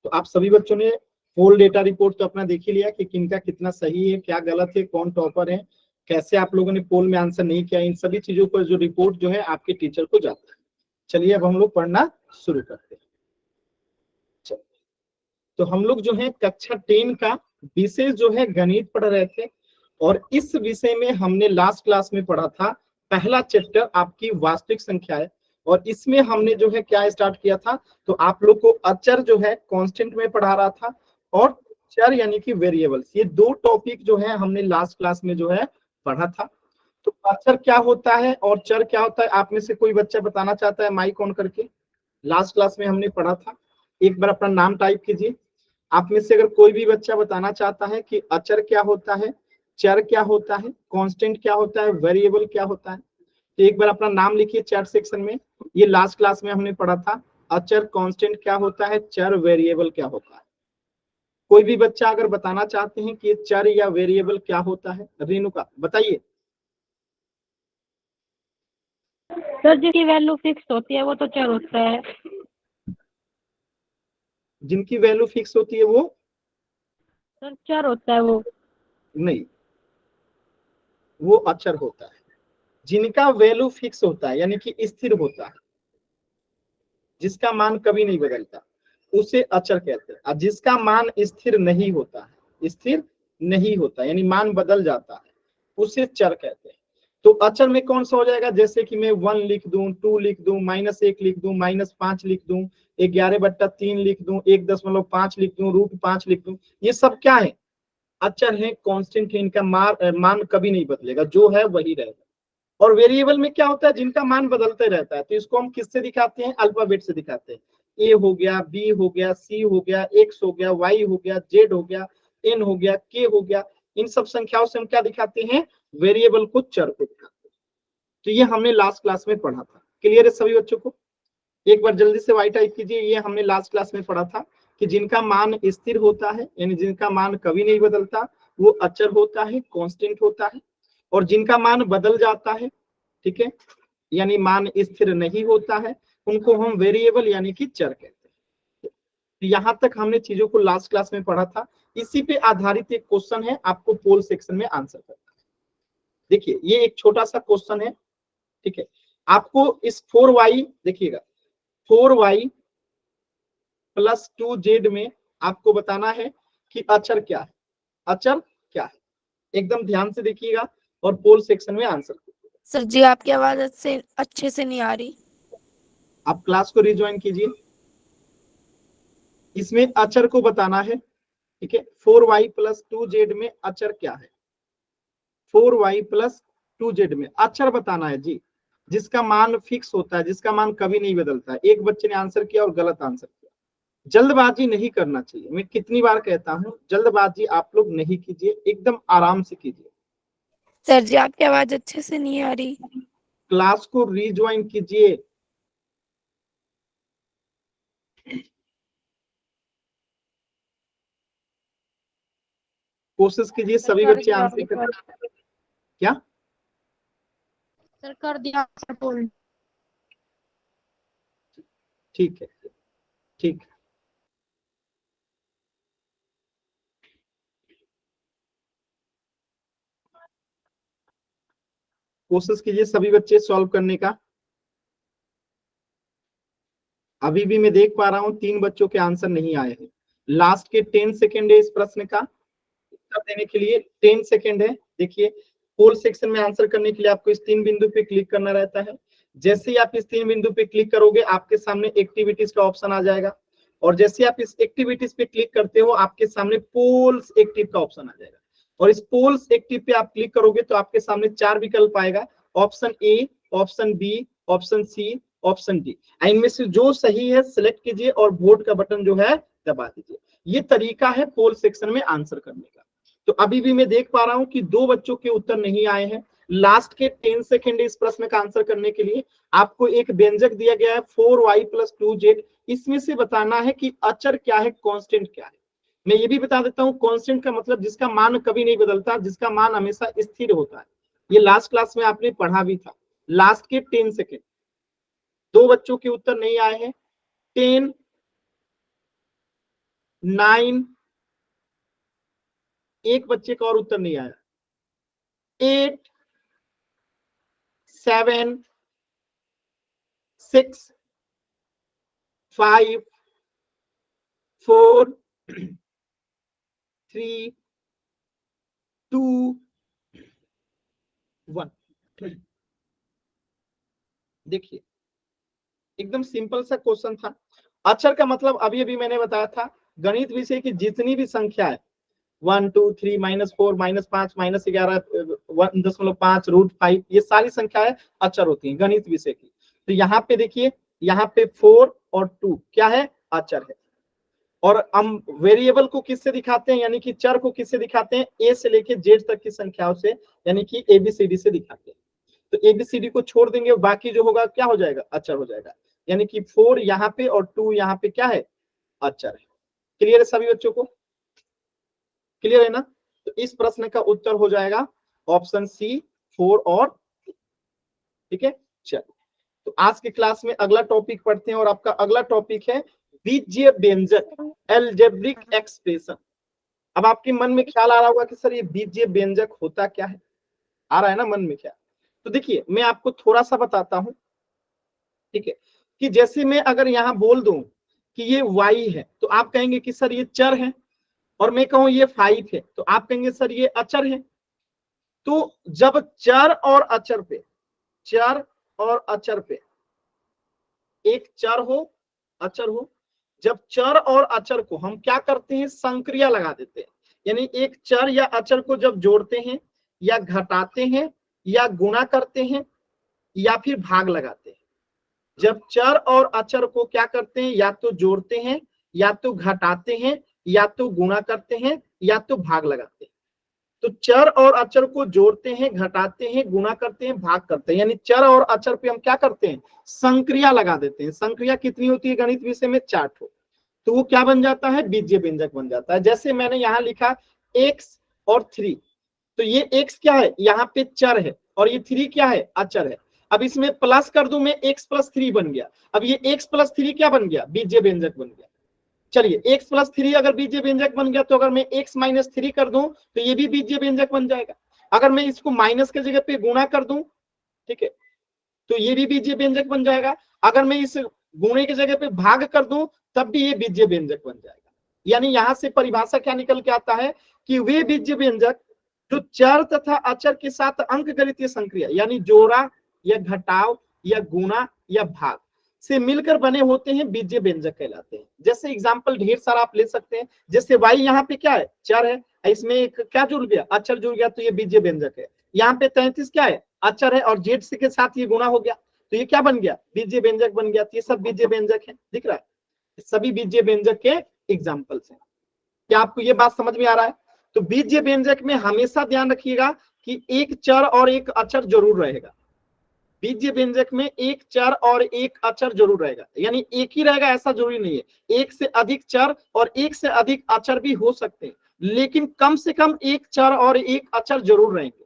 तो आप सभी बच्चों ने होल डेटा रिपोर्ट तो अपना देख ही लिया कि किनका कितना सही है, क्या गलत है, कौन टॉपर है, कैसे आप लोगों ने पोल में आंसर नहीं किया, इन सभी चीजों पर जो रिपोर्ट जो है आपके टीचर को जाता है। चलिए अब हम लोग पढ़ना शुरू करते हैं। तो हम लोग जो है कक्षा 10 का विषय जो है गणित पढ़ रहे थे, और इस विषय में हमने लास्ट क्लास में पढ़ा था पहला चैप्टर आपकी वास्तविक संख्या है, और इसमें हमने जो है क्या स्टार्ट किया था, तो आप लोग को अचर जो है कांस्टेंट में पढ़ा रहा था, और चर यानी कि वेरिएबल्स, ये दो टॉपिक जो है हमने लास्ट क्लास में जो है पढ़ा था। तो अचर क्या होता है और चर क्या होता है, आप में से कोई बच्चा बताना चाहता है माइक ऑन करके? लास्ट क्लास में हमने पढ़ा था, एक बार अपना नाम टाइप कीजिए। आप में से अगर कोई भी बच्चा बताना चाहता है कि अचर क्या होता है, चर क्या होता है, कांस्टेंट क्या होता है, वेरिएबल क्या होता है, तो एक बार अपना नाम लिखिए चैट सेक्शन में। ये लास्ट क्लास में हमने पढ़ा था, अचर कांस्टेंट क्या होता है, चर वेरिएबल क्या होता है। कोई भी बच्चा अगर बताना चाहते हैं कि चर या वेरिएबल क्या होता है, रेणुका बताइए। सर जिसकी वैल्यू फिक्स होती है वो तो चर होता है। जिनकी वैल्यू फिक्स होती है वो सर चर होता है वो। नहीं, वो अचर होता है। जिनका वैल्यू फिक्स होता है यानी कि स्थिर होता है, जिसका मान कभी नहीं बदलता, उसे अचर कहते हैं। और जिसका मान स्थिर नहीं होता है, स्थिर नहीं होता यानी मान बदल जाता है, उसे चर कहते हैं। तो अचर में कौन सा हो जाएगा, जैसे कि मैं 1 लिख दूं, 2 लिख दूं, -1 लिख दूं, -5 लिख दूं, 11/3 लिख दूं, 1.5 लिख दूं, √5 लिख दूं, ये सब क्या है, अचर है, कांस्टेंट है, इनका मान कभी नहीं बदलेगा, जो है वही रहेगा। और वेरिएबल में क्या होता है, जिनका मान बदलते रहता है, तो इसको हम किससे दिखाते हैं, अल्फाबेट से दिखाते हैं। ए हो गया, बी हो गया, सी हो गया, एक्स हो गया, वाई हो गया, जेड हो गया, एन हो गया, के हो गया, इन सब संख्याओं से हम क्या दिखाते हैं, वेरिएबल को, चर को दिखाते हैं। तो ये हमने लास्ट क्लास में पढ़ा था। क्लियर है सभी बच्चों को? एक बार जल्दी से वाई टाइप कीजिए। ये हमने लास्ट क्लास में पढ़ा था कि जिनका मान स्थिर होता है यानी जिनका मान कभी नहीं बदलता, वो अचर होता है, कांस्टेंट होता है। और जिनका मान बदल जाता है, ठीक है, यानी मान स्थिर नहीं होता है, उनको हम वेरिएबल यानी कि चर कहते हैं। तो यहां तक हमने चीजों को लास्ट क्लास में पढ़ा था। इसी पे आधारित एक क्वेश्चन है, आपको पोल सेक्शन में आंसर करना है। देखिए ये एक छोटा सा क्वेश्चन है, ठीक है। आपको इस 4y देखिएगा, 4y + 2z में आपको बताना है कि अचर क्या है, अचर क्या है। एकदम ध्यान से देखिएगा और पोल सेक्शन में आंसर कीजिएगा। सर जी आपकी आवाज अच्छे से नहीं आ रही। आप क्लास को रिज्वाइन कीजिए। इसमें अचर को बताना है, ठीक है। 4y + 2z में अचर क्या है, 4y + 2z में अचर बताना है जी, जिसका मान फिक्स होता है, जिसका मान कभी नहीं बदलता है। एक बच्चे ने आंसर किया और गलत आंसर किया। जल्दबाजी नहीं करना चाहिए, मैं कितनी बार कहता हूं, जल्दबाजी आप लोग नहीं कीजिए, एकदम आराम से कीजिए। सर जी आपकी आवाज अच्छे से नहीं आ रही। क्लास को रिज्वाइन कीजिए। कोशिश कीजिए सभी बच्चे आंसर कर। क्या सर कर दिया पोल। ठीक है, ठीक है। कोशिश कीजिए सभी बच्चे सॉल्व करने का। अभी भी मैं देख पा रहा हूं 3 बच्चों के आंसर नहीं आए हैं। लास्ट के 10 सेकेंड है इस प्रश्न का उत्तर देने के लिए, 10 सेकेंड है। देखिए पोल सेक्शन में आंसर करने के लिए आपको इस 3 बिंदु पे क्लिक करना रहता है। जैसे ही आप इस 3 बिंदु पे क्लिक करोगे, आपके सामने एक्टिविटीज का ऑप्शन आ जाएगा, और जैसे आप इस एक्टिविटीज पे क्लिक करते हो, आपके सामने पोल्स एक्टिव का ऑप्शन आ जाएगा। और इस पोल्स एक्टिव पे आप क्लिक करोगे तो आपके सामने 4 विकल्प आएगा, option A, option B, option C, option D. इनमें से जो सही है सिलेक्ट कीजिए और वोट का बटन जो है दबा दीजिए। ये तरीका है पोल सेक्शन में आंसर करने का। तो अभी भी मैं देख पा रहा हूं कि 2 बच्चों के उत्तर नहीं आए हैं। लास्ट के 10 सेकेंड इस प्रश्न का आंसर करने के लिए आपको एक व्यंजक दिया गया है 4y + 2z। इसमें से बताना है कि अचर क्या है, कांस्टेंट क्या है। मैं ये भी बता देता हूं, कांस्टेंट का मतलब जिसका मान कभी नहीं बदलता, जिसका मान हमेशा स्थिर होता है। ये लास्ट क्लास में आपने पढ़ा भी था। लास्ट के 10 सेकेंड 2 बच्चों के उत्तर नहीं आए हैं। 10 9, एक बच्चे का और उत्तर नहीं आया, 8, 7, 6, 5, 4, 3, 2, 1। देखिए एकदम सिंपल सा क्वेश्चन था। अक्षर का मतलब अभी अभी मैंने बताया था, गणित विषय की जितनी भी संख्या है 1, 2, 3, -4, -5, -11, 1.5, √5, ये सारी संख्याएं अक्षर होती हैं गणित विषय की। तो यहाँ पे देखिए, यहाँ पे 4 और 2 क्या है, अक्षर है। और हम वेरिएबल को किससे दिखाते हैं, यानी कि चर को किससे दिखाते हैं, ए से लेके जेड तक की संख्याओं से, यानी कि एबीसीडी से दिखाते हैं। तो एबीसीडी को छोड़ देंगे, बाकी जो होगा क्या हो जाएगा, अक्षर हो जाएगा। यानी कि 4 यहाँ पे और 2 यहाँ पे क्या है, अक्षर है। क्लियर है सभी बच्चों को, क्लियर है ना। तो इस प्रश्न का उत्तर हो जाएगा ऑप्शन सी, 4 और, ठीक है। चलो तो आज की क्लास में अगला टॉपिक पढ़ते हैं, और आपका अगला टॉपिक है बीजीय व्यंजक, अलजेब्रिक एक्सप्रेशन। अब आपके मन में ख्याल आ रहा होगा कि सर ये बीजीय व्यंजक होता क्या है, आ रहा है ना मन में ख्याल। तो देखिए मैं आपको थोड़ा सा बताता हूं, ठीक है। कि जैसे मैं अगर यहाँ बोल दूं कि ये y है, तो आप कहेंगे कि सर ये चर है, और मैं कहूं ये 5 है, तो आप कहेंगे सर ये अचर है। तो जब चर और अचर पे, चर और अचर पे, एक चर हो अचर हो, जब चर और अचर को हम क्या करते हैं, संक्रिया लगा देते हैं। यानी एक चर या अचर को जब जोड़ते हैं या घटाते हैं या गुणा करते हैं या फिर भाग लगाते हैं। जब चर और अचर को क्या करते हैं, या तो जोड़ते हैं या तो घटाते हैं या तो गुणा करते हैं या तो भाग लगाते हैं। तो चर और अचर को जोड़ते हैं, घटाते हैं, गुणा करते हैं, भाग करते हैं। यानी चर और अचर पे हम क्या करते हैं, संक्रिया लगा देते हैं। संक्रिया कितनी होती है गणित विषय में, 4 ठो। तो वो क्या बन जाता है, बीजीय व्यंजक बन जाता है। जैसे मैंने यहाँ लिखा x और 3, तो ये x क्या है, यहाँ पे चर है, और ये 3 क्या है, अचर है। अब इसमें प्लस कर दूं मैं, x + 3 बन गया। अब ये x + 3 क्या बन गया, बीजीय व्यंजक बन गया। चलिए x + 3 अगर बीजीय व्यंजक बन गया, तो अगर मैं x - 3 कर दूं तो ये भी बीजीय व्यंजक बन जाएगा। अगर मैं इसको माइनस के जगह पे गुणा कर दूं, ठीक है, तो ये भी बीजीय व्यंजक बन जाएगा। अगर मैं इस गुणे की जगह पे भाग कर दूं, तब भी ये बीजीय व्यंजक बन जाएगा। यानी यहां से परिभाषा क्या निकल के आता है कि वे बीजीय व्यंजक जो चर तथा अचर के साथ अंकगणितीय संक्रिया, यानी जोड़ा या घटाव या गुणा या भाग से मिलकर बने होते हैं, बीजीय व्यंजक कहलाते हैं। जैसे एग्जांपल ढेर सारा आप ले सकते हैं। जैसे y यहाँ पे क्या है, चर है, इसमें एक क्या जुड़ गया, अचर जुड़ गया, तो ये बीजीय व्यंजक है। यहाँ पे 33 क्या है, अचर है, और जेड के साथ ये गुणा हो गया, तो ये क्या बन गया, बीजीय व्यंजक बन गया। तो ये सब बीजीय व्यंजक है, दिख रहा है, सभी बीजीय व्यंजक के एग्जाम्पल्स हैं। क्या आपको ये बात समझ में आ रहा है। तो बीजीय व्यंजक में हमेशा ध्यान रखिएगा कि एक चर और एक अचर जरूर रहेगा। बीजीय व्यंजक में एक चर और एक अचर जरूर रहेगा, यानी एक ही रहेगा ऐसा जरूरी नहीं है। एक से अधिक चर और एक से अधिक अचर भी हो सकते हैं, लेकिन कम से कम एक चर और एक अचर जरूर रहेंगे।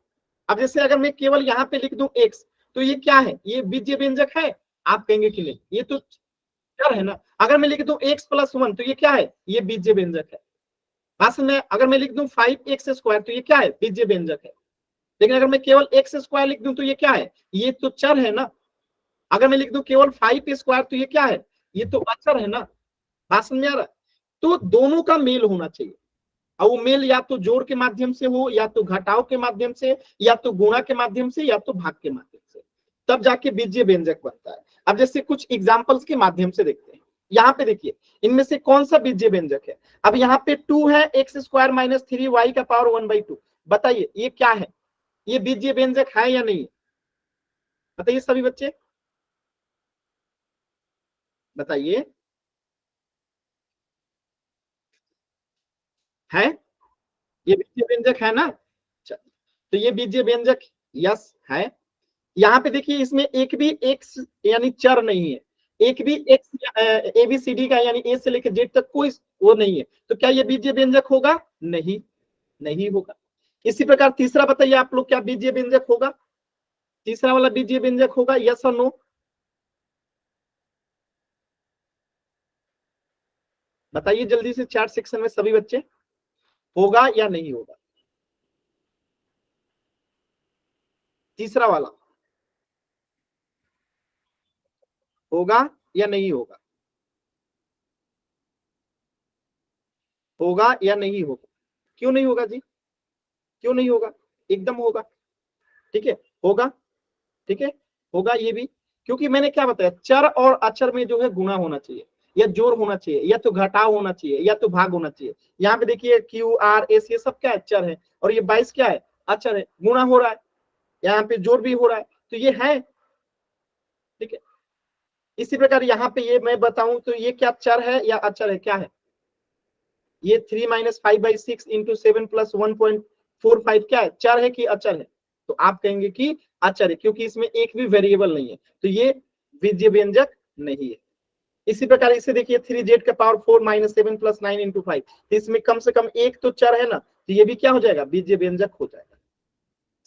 अब जैसे अगर मैं केवल यहाँ पे लिख दूं x, तो ये क्या है, ये बीजीय व्यंजक है, आप कहेंगे कि नहीं, ये तो चर है ना। अगर मैं लिख दूं x + 1, तो ये क्या है, ये बीजीय व्यंजक है। असल में अगर मैं लिख दूं 5x², तो ये क्या है, बीजीय व्यंजक है। लेकिन अगर मैं केवल x² लिख दूं, तो ये क्या है, ये तो चर है ना। अगर मैं लिख दूं केवल 5a², तो ये क्या है, ये तो अचर है ना। बात समझ आ रहा है। तो दोनों का मेल होना चाहिए, और वो मेल या तो जोड़ के माध्यम से हो, या तो घटाव के माध्यम से, या तो गुणा के माध्यम से, या तो भाग के माध्यम से, तब जाके बीजीय व्यंजक बनता है। अब जैसे कुछ एग्जांपल्स के माध्यम से देखते हैं। यहाँ पे देखिए इनमें से कौन सा बीजीय व्यंजक है। अब यहाँ पे 2 है, x² - 3y का पावर 1/2। बताइए ये क्या है, ये बीजीय व्यंजक है या नहीं, बताइए सभी बच्चे, बताइए, है, ये बीजीय व्यंजक है ना। अच्छा, तो ये बीजीय व्यंजक यस है। यहाँ पे देखिए इसमें एक भी एक्स यानी चर नहीं है, एक भी एक्स एबीसीडी का यानी ए से लेकर जेड तक कोई वो नहीं है, तो क्या ये बीजीय व्यंजक होगा, नहीं, नहीं होगा। इसी प्रकार तीसरा बताइए आप लोग, क्या बीजीय व्यंजक होगा, तीसरा वाला बीजीय व्यंजक होगा, यस और नो। बताइए जल्दी से चैट सेक्शन में सभी बच्चे, होगा या नहीं होगा? तीसरा वाला, होगा या नहीं होगा? होगा या नहीं होगा? क्यों नहीं होगा जी? क्यों नहीं होगा? एकदम होगा। ठीक है, होगा। ठीक है, होगा ये भी, क्योंकि मैंने क्या बताया, चर और अचर में जो है गुणा होना चाहिए, या जोड़ होना चाहिए, या तो घटाव होना चाहिए, या तो भाग होना चाहिए। यहाँ पे देखिए क्यू आर एस ये सब क्या है, चर है, और ये 22 क्या है, अचर है, गुणा हो रहा है, यहाँ पे जोड़ भी हो रहा है, तो ये है। ठीक है, इसी प्रकार यहाँ पे ये मैं बताऊं तो ये क्या चर है या अचर है, क्या है? ये 3 - 5/6 × 7 + 1.45 क्या है, चर है कि अचर है? तो आप कहेंगे कि अचर है, क्योंकि इसमें एक भी वेरिएबल नहीं है, तो ये बीजीय व्यंजक नहीं है। इसी प्रकार इसे देखिए 3z का पावर 4 - 7 + 9 × 5, तो इसमें कम से कम एक तो चर है ना, तो ये भी क्या हो जाएगा, बीजीय व्यंजक हो जाएगा।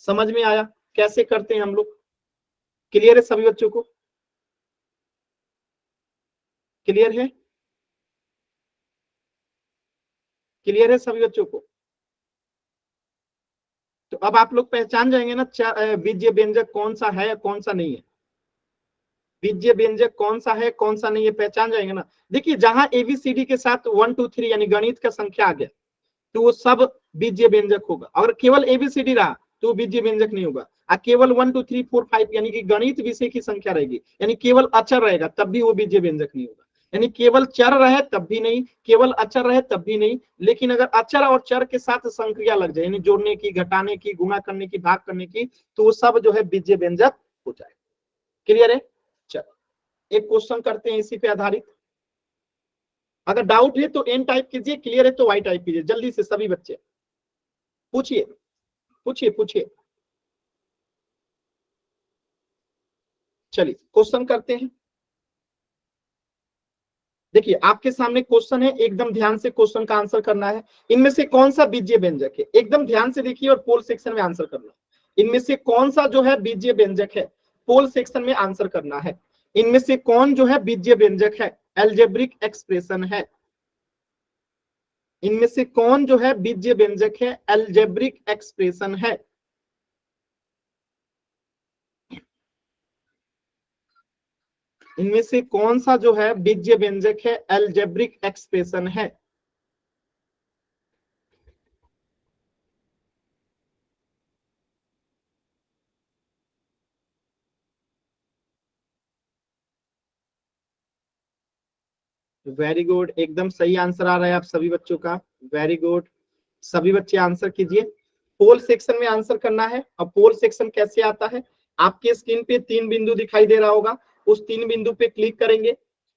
समझ में आया कैसे करते हैं हम लोग? क्लियर है सभी बच्चों को? क्लियर है? क्लियर है सभी बच्चों को? तो अब आप लोग पहचान जाएंगे ना बीजीय व्यंजक कौन सा है कौन सा नहीं है। बीजीय व्यंजक कौन सा है कौन सा नहीं है पहचान जाएंगे ना। देखिए जहां एबीसीडी के साथ 1 2 3 यानी गणित का संख्या आ गया तो वो सब बीजीय व्यंजक होगा। अगर केवल एबीसीडी रहा तो बीजीय व्यंजक नहीं होगा। और केवल 1 2 3 4 5 यानी कि गणित विषय की संख्या रहेगी, यानी केवल अचर रहेगा तब भी वो बीजीय व्यंजक नहीं होगा। यानी केवल चर रहे तब भी नहीं, केवल अचर रहे तब भी नहीं, लेकिन अगर अचर और चर के साथ संक्रिया लग जाए, यानी जोड़ने की, घटाने की, गुणा करने की, भाग करने की, तो वो सब जो है बीजीय व्यंजक हो जाए। क्लियर है? चलो एक क्वेश्चन करते हैं इसी पे आधारित। अगर डाउट है तो एन टाइप कीजिए, क्लियर है तो वाई टाइप कीजिए, जल्दी से सभी बच्चे पूछिए पूछिए पूछिए। चलिए क्वेश्चन करते हैं। देखिए आपके सामने क्वेश्चन है, एकदम ध्यान से क्वेश्चन का आंसर करना है। इनमें से कौन सा बीजीय व्यंजक है, एकदम ध्यान से देखिए और पोल सेक्शन में आंसर करना है। इनमें से कौन सा जो है बीजीय व्यंजक है, पोल सेक्शन में आंसर करना है। इनमें से कौन जो है बीजीय व्यंजक है, एल्जेब्रिक एक्सप्रेशन है। इनमें से कौन जो है बीजीय व्यंजक है, एल्जेब्रिक एक्सप्रेशन है। इनमें से कौन सा जो है बीजीय व्यंजक है, एल्जेब्रिक एक्सप्रेशन है। वेरी गुड, एकदम सही आंसर आ रहा है आप सभी बच्चों का। वेरी गुड, सभी बच्चे आंसर कीजिए। पोल सेक्शन में आंसर करना है। अब पोल सेक्शन कैसे आता है, आपके स्क्रीन पे 3 बिंदु दिखाई दे रहा होगा, उस 3 बिंदु पे क्लिक करेंगे,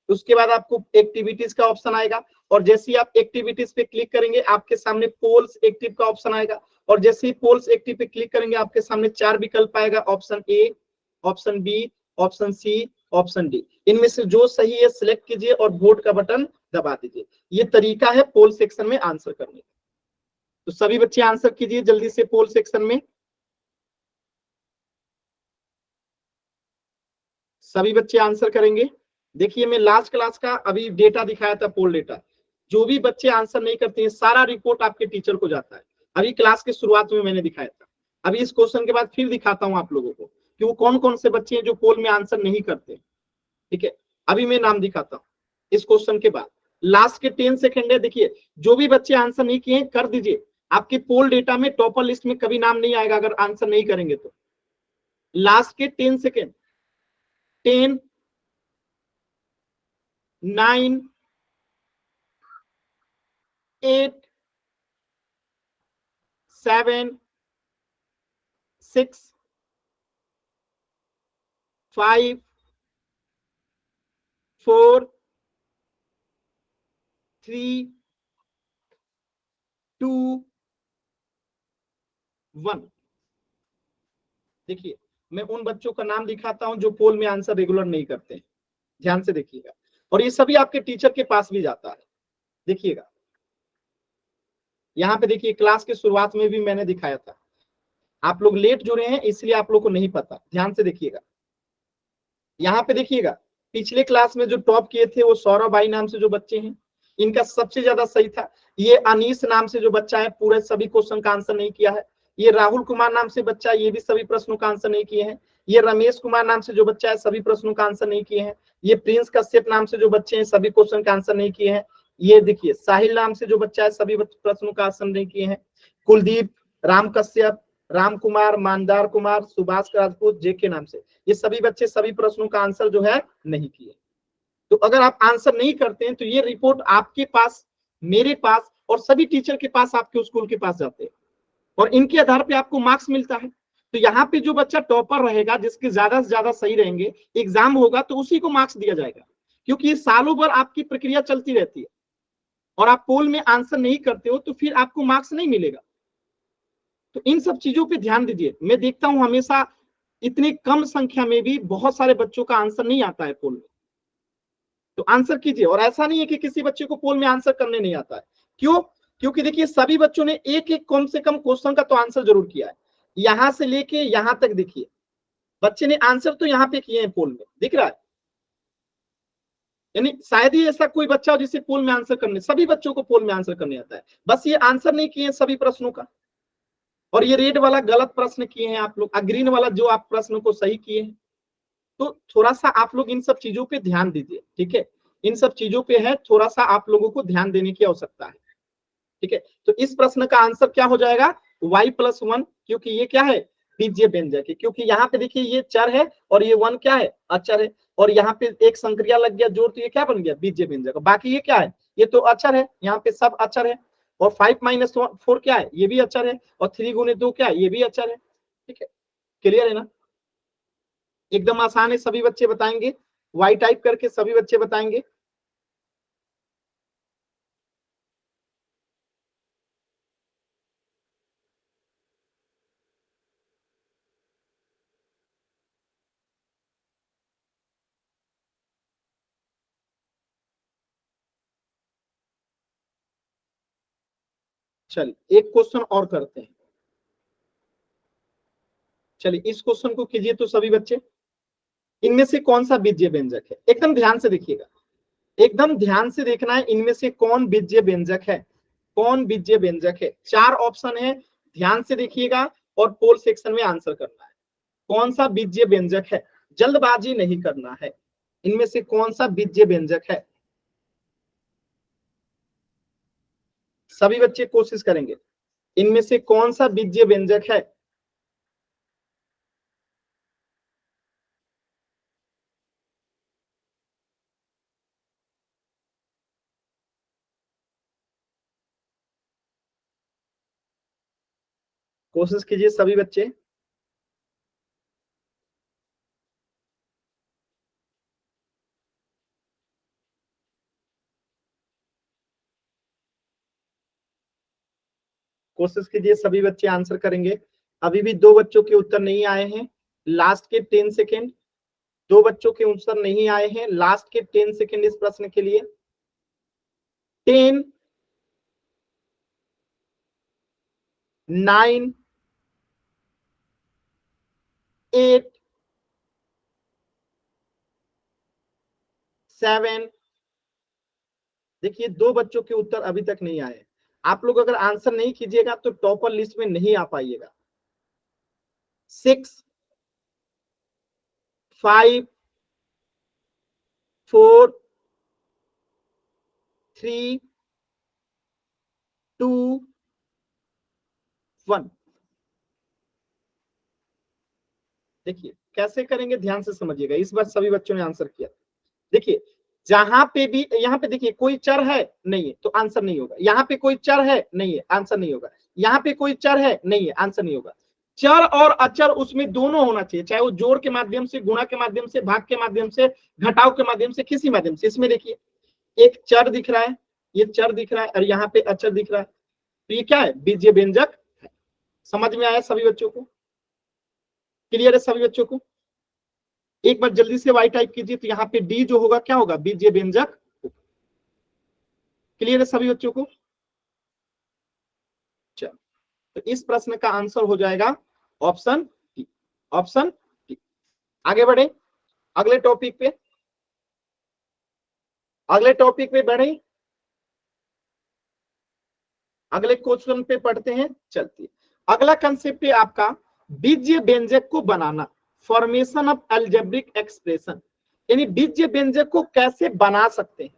उसके बाद आपको एक्टिविटीज का ऑप्शन आएगा, और जैसे ही आप एक्टिविटीज पे क्लिक करेंगे आपके सामने पोल्स एक्टिव का ऑप्शन आएगा, और जैसे ही पोल्स एक्टिव पे क्लिक करेंगे आपके सामने 4 विकल्प आएगा, option A, option B, option C, option D. इनमें से जो सही है सिलेक्ट कीजिए और वोट का बटन दबा दीजिए। ये तरीका है पोल सेक्शन में आंसर करने का। तो सभी बच्चे आंसर कीजिए जल्दी से पोल सेक्शन में। सभी बच्चे आंसर करेंगे। देखिए मैं लास्ट क्लास का अभी डेटा दिखाया था, पोल डेटा। जो भी बच्चे आंसर नहीं करते हैं सारा रिपोर्ट आपके टीचर को जाता है। अभी क्लास के शुरुआत में मैंने दिखाया था, अभी इस क्वेश्चन के बाद फिर दिखाता हूं आप लोगों को कि वो कौन कौन से बच्चे हैं जो पोल में आंसर नहीं करते। ठीक है, अभी मैं नाम दिखाता हूं इस क्वेश्चन के बाद। लास्ट के 10 सेकंड है, देखिए जो भी बच्चे आंसर नहीं किए कर दीजिए। आपके पोल डेटा में टॉपर लिस्ट में कभी नाम नहीं आएगा अगर आंसर नहीं करेंगे तो। लास्ट के 10 सेकंड, 10 9 8 7 6 5 4 3 2 1। देखिए मैं उन बच्चों का नाम दिखाता हूं जो पोल में आंसर रेगुलर नहीं करते हैं, ध्यान से देखिएगा, और ये सभी आपके टीचर के पास भी जाता है। देखिएगा यहाँ पे, देखिए क्लास के शुरुआत में भी मैंने दिखाया था, आप लोग लेट जुड़े हैं इसलिए आप लोग को नहीं पता, ध्यान से देखिएगा। यहाँ पे देखिएगा पिछले क्लास में जो टॉप किए थे वो सौरभ भाई नाम से जो बच्चे हैं, इनका सबसे ज्यादा सही था। ये अनीस नाम से जो बच्चा है पूरे सभी क्वेश्चन का आंसर नहीं किया है। ये राहुल कुमार नाम से बच्चा है, ये भी सभी प्रश्नों का आंसर नहीं किए हैं। ये रमेश कुमार नाम से जो बच्चा है सभी प्रश्नों का आंसर नहीं किए हैं। ये प्रिंस कश्यप नाम से जो बच्चे हैं सभी क्वेश्चन का आंसर नहीं किए हैं। ये देखिए साहिल नाम से जो बच्चा है सभी प्रश्नों का आंसर नहीं किए हैं। कुलदीप, राम कश्यप, राम कुमार, मानदार कुमार, सुभाष राजपूत, जेके नाम से ये सभी बच्चे सभी प्रश्नों का आंसर जो है नहीं किए। तो अगर आप आंसर नहीं करते हैं तो ये रिपोर्ट आपके पास, मेरे पास और सभी टीचर के पास, आपके स्कूल के पास जाते हैं और इनके आधार पे आपको मार्क्स मिलता है। तो यहाँ पे जो बच्चा टॉपर रहेगा, जिसके ज्यादा से ज्यादा सही रहेंगे, एग्जाम होगा तो उसी को मार्क्स दिया जाएगा, क्योंकि ये सालों भर आपकी प्रक्रिया चलती रहती है और आप पोल में आंसर नहीं करते हो तो फिर आपको मार्क्स नहीं मिलेगा। तो इन सब चीजों पे ध्यान दीजिए। मैं देखता हूं हमेशा इतनी कम संख्या में भी बहुत सारे बच्चों का आंसर नहीं आता है पोल में, तो आंसर कीजिए। और ऐसा नहीं है कि किसी बच्चे को पोल में आंसर करने नहीं आता है। क्यों? क्योंकि देखिए सभी बच्चों ने एक एक कम से कम क्वेश्चन का तो आंसर जरूर किया है। यहां से लेके यहां तक देखिए बच्चे ने आंसर तो यहां पे किए हैं पोल में, दिख रहा है। यानी शायद ही ऐसा कोई बच्चा हो जिसे पोल में आंसर करने, सभी बच्चों को पोल में आंसर करने आता है, बस ये आंसर नहीं किए सभी प्रश्नों का। और ये रेड वाला गलत प्रश्न किए हैं आप लोग, ग्रीन वाला जो आप प्रश्न को सही किए हैं। तो थोड़ा सा आप लोग इन सब चीजों पे ध्यान दीजिए, ठीक है। इन सब चीजों पे है थोड़ा सा आप लोगों को ध्यान देने की आवश्यकता है, ठीक है। तो इस प्रश्न का आंसर क्या हो जाएगा? y+1, क्योंकि ये क्या है? बीजीय व्यंजक है। क्योंकि यहाँ पे देखिए ये चर है और ये 1 क्या है? अचर है। और यहाँ पे एक संक्रिया लग गया जोड़, तो ये क्या बन गया? बीजीय व्यंजक। बाकी ये क्या है? ये तो अचर है, यहाँ पे सब अचर है। और 5 - 4 क्या है? ये भी अचर है। और 3 × 2 क्या है? ये भी अचर है, ठीक है। क्लियर है ना? एकदम आसान है, सभी बच्चे बताएंगे। y टाइप करके सभी बच्चे बताएंगे। चलिए एक क्वेश्चन और करते हैं। चलिए इस क्वेश्चन को कीजिए तो सभी बच्चे। इनमें से कौन सा बीजीय व्यंजक है? एकदम ध्यान से देखिएगा, एकदम ध्यान से देखना है। इनमें से कौन बीजीय व्यंजक है? कौन बीजीय व्यंजक है? 4 ऑप्शन है, ध्यान से देखिएगा और पोल सेक्शन में आंसर करना है। कौन सा बीजीय व्यंजक है? जल्दबाजी नहीं करना है। इनमें से कौन सा बीजीय व्यंजक है? सभी बच्चे कोशिश करेंगे। इनमें से कौन सा बीजीय व्यंजक है? कोशिश कीजिए सभी बच्चे। कोशिश कीजिए सभी बच्चे आंसर करेंगे। अभी भी 2 बच्चों के उत्तर नहीं आए हैं, लास्ट के 10 सेकेंड। 2 बच्चों के उत्तर नहीं आए हैं, लास्ट के 10 सेकेंड इस प्रश्न के लिए। 10, 9, 8, 7। देखिए 2 बच्चों के उत्तर अभी तक नहीं आए। आप लोग अगर आंसर नहीं कीजिएगा तो टॉपर लिस्ट में नहीं आ पाइएगा। 6, 5, 4, 3, 2, 1। देखिए कैसे करेंगे, ध्यान से समझिएगा। इस बार सभी बच्चों ने आंसर किया। देखिए जहां पे भी, यहाँ पे देखिए कोई चर है नहीं है तो आंसर नहीं होगा। यहाँ पे कोई चर है नहीं है, आंसर नहीं होगा। यहाँ पे कोई चर है नहीं है, आंसर नहीं होगा। चर और अचर उसमें दोनों होना चाहिए, चाहे वो जोड़ के माध्यम से, गुणा के माध्यम से, भाग के माध्यम से, घटाव के माध्यम से, किसी माध्यम से। इसमें देखिए एक चर दिख रहा है, ये चर दिख रहा है और यहाँ पे अचर दिख रहा है, तो ये क्या है? बीजीय व्यंजक है। समझ में आया सभी बच्चों को? क्लियर है सभी बच्चों को? एक बार जल्दी से वाई टाइप कीजिए, तो यहाँ पे डी जो होगा क्या होगा? बीजीय व्यंजक। क्लियर है सभी बच्चों को? चलो तो इस प्रश्न का आंसर हो जाएगा ऑप्शन डी। Option D. आगे बढ़े अगले टॉपिक पे, अगले टॉपिक पे बढ़े। अगले क्वेश्चन पे पढ़ते हैं, चलती अगला कंसेप्ट है आपका बीजीय व्यंजक को बनाना, फॉर्मेशन ऑफ अलजेब्रिक एक्सप्रेशन, यानी बीजीय व्यंजक को कैसे बना सकते हैं,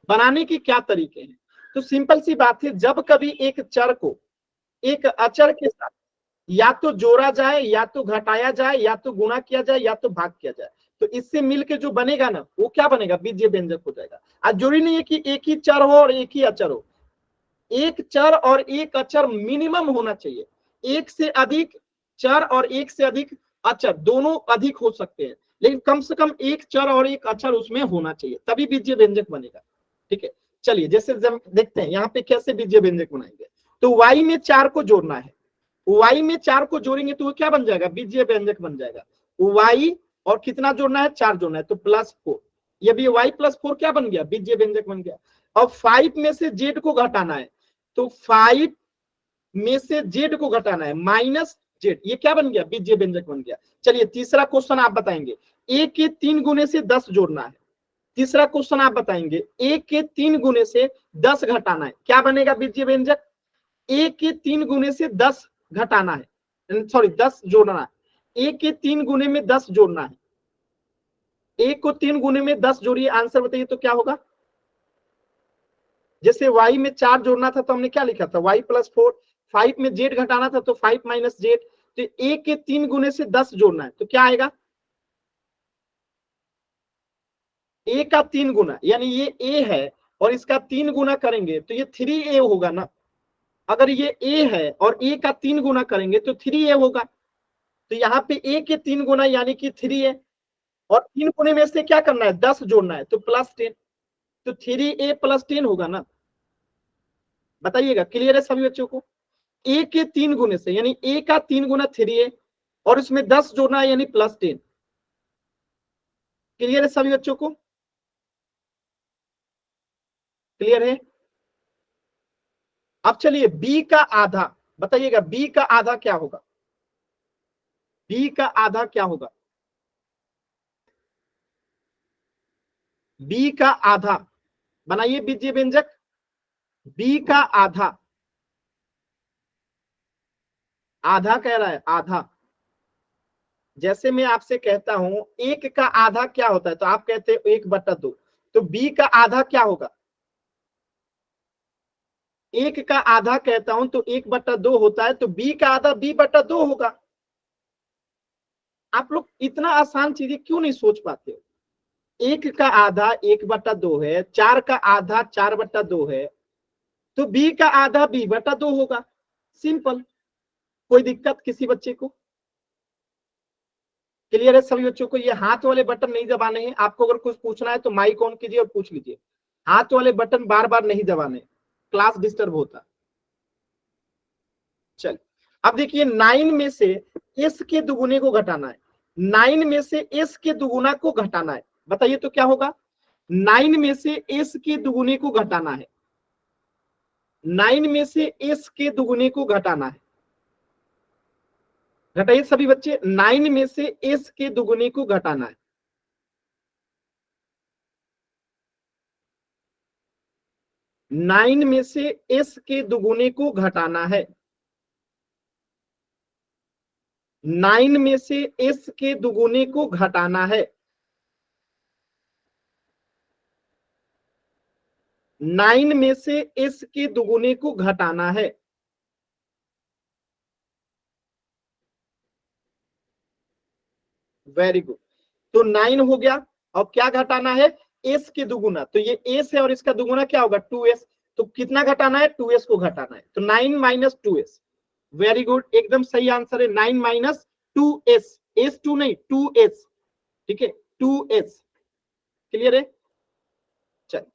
बनाने के क्या तरीके हैं। तो सिंपल सी बात है, जब कभी एक चर को एक अचर के साथ या तो जोड़ा जाए, या तो घटाया जाए, या तो गुणा किया जाए, या तो भाग किया जाए, तो इससे मिलके जो बनेगा ना वो क्या बनेगा, बीजीय व्यंजक हो जाएगा। आज जरूरी नहीं है कि एक ही चर हो और एक ही अचर हो, एक चर और एक अचर मिनिमम होना चाहिए। एक से अधिक चर और एक से अधिक अचर दोनों अधिक हो सकते हैं, लेकिन कम से कम एक चर और एक अचर उसमें होना चाहिए, तभी बीजीय व्यंजक बनेगा। ठीक है, चलिए जैसे जब देखते हैं यहाँ पे कैसे बीजीय व्यंजक बनाएंगे। तो y में 4 को जोड़ना है, y में 4 को जोड़ेंगे तो वो क्या बन जाएगा, बीजीय व्यंजक बन जाएगा। y और कितना जोड़ना है, 4 जोड़ना है, तो +4, ये भी y +4 क्या बन गया, बीजीय व्यंजक बन गया। अब 5 में से z को घटाना है, तो 5 में से z को घटाना है -z, ये क्या बन गया, बीजीय व्यंजक बन गया। चलिए तीसरा क्वेश्चन आप बताएंगे, a के 3 गुने से 10 जोड़ना है। तीसरा क्वेश्चन आप बताएंगे a के 3 गुने से 10 घटाना है, क्या बनेगा बीजीय व्यंजक, a के 3 गुने से 10 घटाना है, सॉरी 10 जोड़ना है, a के 3 गुने में 10 जोड़ना है, a को 3 गुने में 10 जोड़िए, आंसर बताइए तो क्या होगा। जैसे y में 4 जोड़ना था तो हमने क्या लिखा था, y +4, 5 में z घटाना था तो 5 - z, तो a के 3 गुने से 10 जोड़ना है तो क्या आएगा, a का 3 गुना, यानी ये a है और इसका 3 गुना करेंगे तो ये 3a होगा ना। अगर ये a है और a का 3 गुना करेंगे तो 3a होगा, तो यहाँ पे a के 3 गुना यानी कि 3a, और 3 गुने में से क्या करना है, 10 जोड़ना है तो +10, तो 3a + 10 होगा ना। बताइएगा, क्लियर है सभी बच्चों को। a के 3 गुने से यानी a का 3 गुना 3a और उसमें 10 जोड़ना है यानी +10, क्लियर है सभी बच्चों को, क्लियर है। अब चलिए b का आधा, बताइएगा b का आधा क्या होगा, b का आधा क्या होगा, b का आधा बनाइए बीजीय व्यंजक, b का आधा, आधा कह रहा है आधा। जैसे मैं आपसे कहता हूं एक का आधा क्या होता है तो आप कहते हो 1/2, तो b का आधा क्या होगा, एक का आधा कहता हूं तो 1/2 होता है, तो b का आधा b/2 होगा। आप लोग इतना आसान चीजें क्यों नहीं सोच पाते हो, एक का आधा 1/2 है, 4 का आधा 4/2 है, तो b का आधा b/2 होगा, सिंपल। कोई दिक्कत किसी बच्चे को, क्लियर है सभी बच्चों को। ये हाथ वाले बटन नहीं दबाने हैं, आपको अगर कुछ पूछना है तो माइक ऑन कीजिए और पूछ लीजिए, हाथ वाले बटन बार बार नहीं दबाने, क्लास डिस्टर्ब होता। चल अब देखिए 9 में से s के दुगुने को घटाना है, 9 में से s के दुगुना को घटाना है, बताइए तो क्या होगा, 9 में से s के दुगुने को घटाना है, 9 में से s के दुगुने को घटाना है, घटाइए सभी बच्चे, 9 में से s के दुगुने को घटाना है, 9 में से s के दुगुने को घटाना है, 9 में से s के दुगुने को घटाना है, 9 में से s के दुगुने को घटाना है, वेरी गुड। तो 9 हो गया, और क्या घटाना है, s के दुगुना, तो ये s है और इसका दुगुना क्या होगा 2s, तो कितना घटाना है 2s को घटाना है, तो 9 - 2s, वेरी गुड, एकदम सही आंसर है 9 - 2s, s2 नहीं 2s, ठीक है 2s, क्लियर है। चल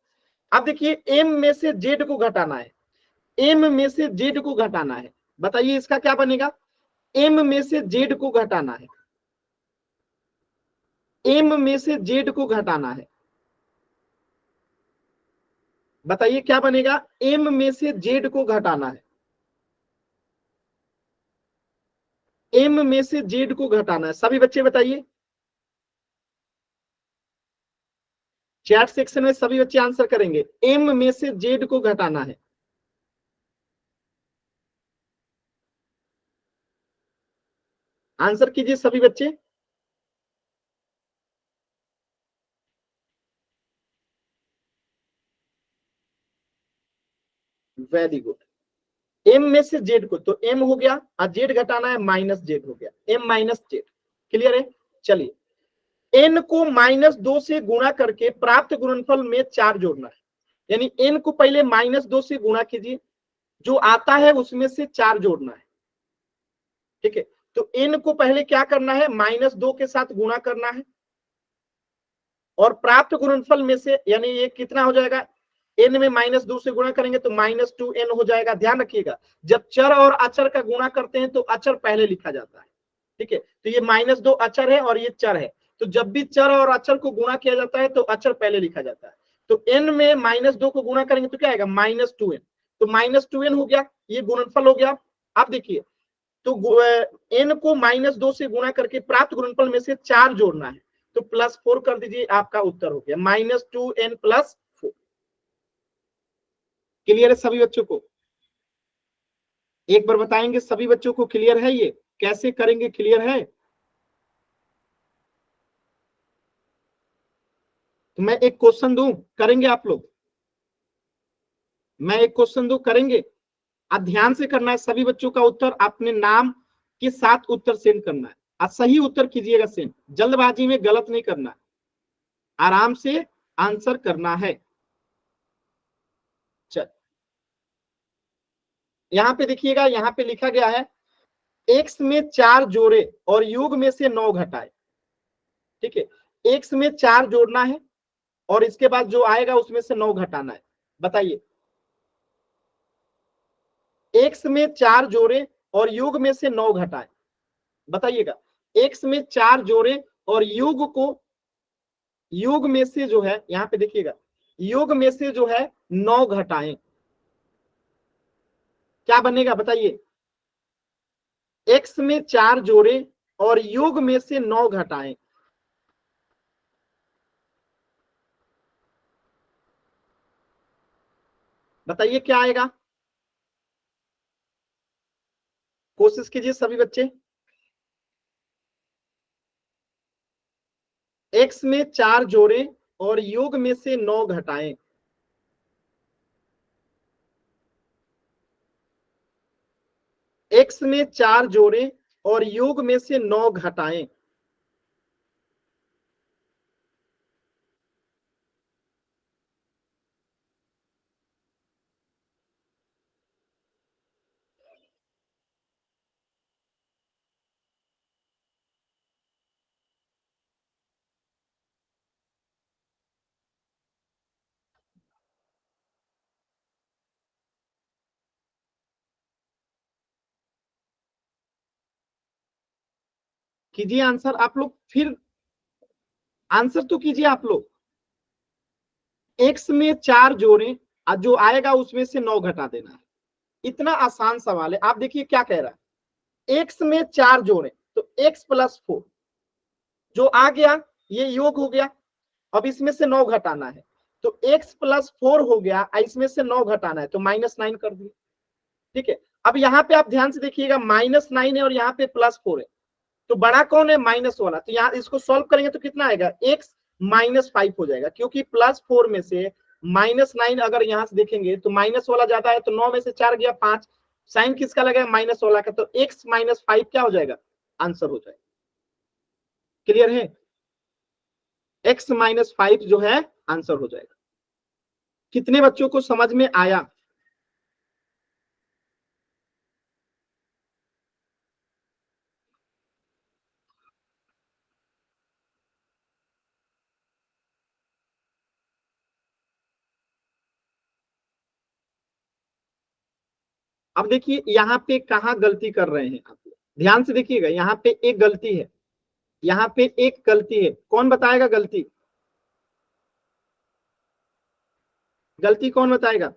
अब देखिए m में से z को घटाना है, m में से z को घटाना है, बताइए इसका क्या बनेगा, m में से z को घटाना है, m में से z को घटाना है, बताइए क्या बनेगा, m में से z को घटाना है, m में से z को घटाना है, सभी बच्चे बताइए, चैट सेक्शन में सभी बच्चे आंसर करेंगे, m में से z को घटाना है, आंसर कीजिए सभी बच्चे। Very good. एम में से जेड को, तो एम हो गया और जेड घटाना है, माइनस जेड हो गया, एम माइनस जेड। क्लियर है? चलिए एन को -2 से गुणा करके प्राप्त गुणनफल में 4 जोड़ना है। यानी एन को पहले -2 से गुणा कीजिए, जो आता है उसमें से 4 जोड़ना है। ठीक है, तो एन को पहले क्या करना है, -2 के साथ गुणा करना है, और प्राप्त गुणनफल में से, यानी ये कितना हो जाएगा, एन में -2 से गुणा करेंगे तो -2n हो जाएगा। ध्यान रखिएगा, जब चर और अचर का गुणा करते हैं तो अचर पहले लिखा जाता है। ठीक है, तो ये -2 अचर है और ये चर है, तो जब भी चर और अचर को गुणा किया जाता है तो अचर पहले लिखा जाता है। तो n में -2 को गुणा करेंगे तो क्या आएगा, -2n। तो -2n हो गया, ये गुणनफल हो गया। अब देखिए, तो n को -2 से गुणा करके प्राप्त गुणनफल में से 4 जोड़ना है, तो +4 कर दीजिए, आपका उत्तर हो गया -2n + 4। क्लियर है सभी बच्चों को? एक बार बताएंगे सभी बच्चों को क्लियर है? ये कैसे करेंगे, क्लियर है? तो मैं एक क्वेश्चन दूं, करेंगे आप लोग? मैं एक क्वेश्चन दूं, करेंगे? आप ध्यान से करना है सभी बच्चों का उत्तर अपने नाम के साथ उत्तर सेंड करना है, और सही उत्तर कीजिएगा सेंड, जल्दबाजी में गलत नहीं करना है, आराम से आंसर करना है। चल, यहां पे देखिएगा, यहां पे लिखा गया है x में 4 जोड़े और योग में से 9 घटाए। ठीक है, x में 4 जोड़ना है और इसके बाद जो आएगा उसमें से 9 घटाना है। बताइए, x में 4 जोड़े और योग में से 9 घटाए। बताइएगा, x में 4 जोड़े और योग को, योग में से जो है, यहां पे देखिएगा, योग में से जो है 9 घटाएं, क्या बनेगा बताइए? x में 4 जोड़े और योग में से 9 घटाएं। बताइए क्या आएगा, कोशिश कीजिए सभी बच्चे। x में 4 जोड़े और योग में से 9 घटाएं। x में 4 जोड़े और योग में से 9 घटाएं। कीजिए आंसर आप लोग, फिर आंसर तो कीजिए आप लोग। x में 4 जोड़े, जो आएगा उसमें से 9 घटा देना है। इतना आसान सवाल है। आप देखिए क्या कह रहा है, x में 4 जोड़े तो x + 4 जो आ गया, ये योग हो गया। अब इसमें से 9 घटाना है, तो x + 4 हो गया, इसमें से 9 घटाना है तो -9 कर दिए। ठीक है, अब यहाँ पे आप ध्यान से देखिएगा, -9 है और यहाँ पे +4 है, तो बड़ा कौन है, माइनस वाला। तो यहाँ इसको सॉल्व करेंगे तो कितना आएगा, x -5 हो जाएगा, क्योंकि +4 में से -9 अगर यहाँ से देखेंगे तो माइनस वाला ज्यादा है, तो 9 में से 4 गया 5, साइन किसका लगेगा, माइनस वाला का, तो x -5 क्या हो जाएगा, आंसर हो जाएगा। क्लियर है? x -5 जो है आंसर हो जाएगा। कितने बच्चों को समझ में आया? अब देखिए यहाँ पे कहाँ गलती कर रहे हैं आप, ध्यान से देखिएगा, यहाँ पे एक गलती है, यहाँ पे एक गलती है, कौन बताएगा गलती? गलती कौन बताएगा?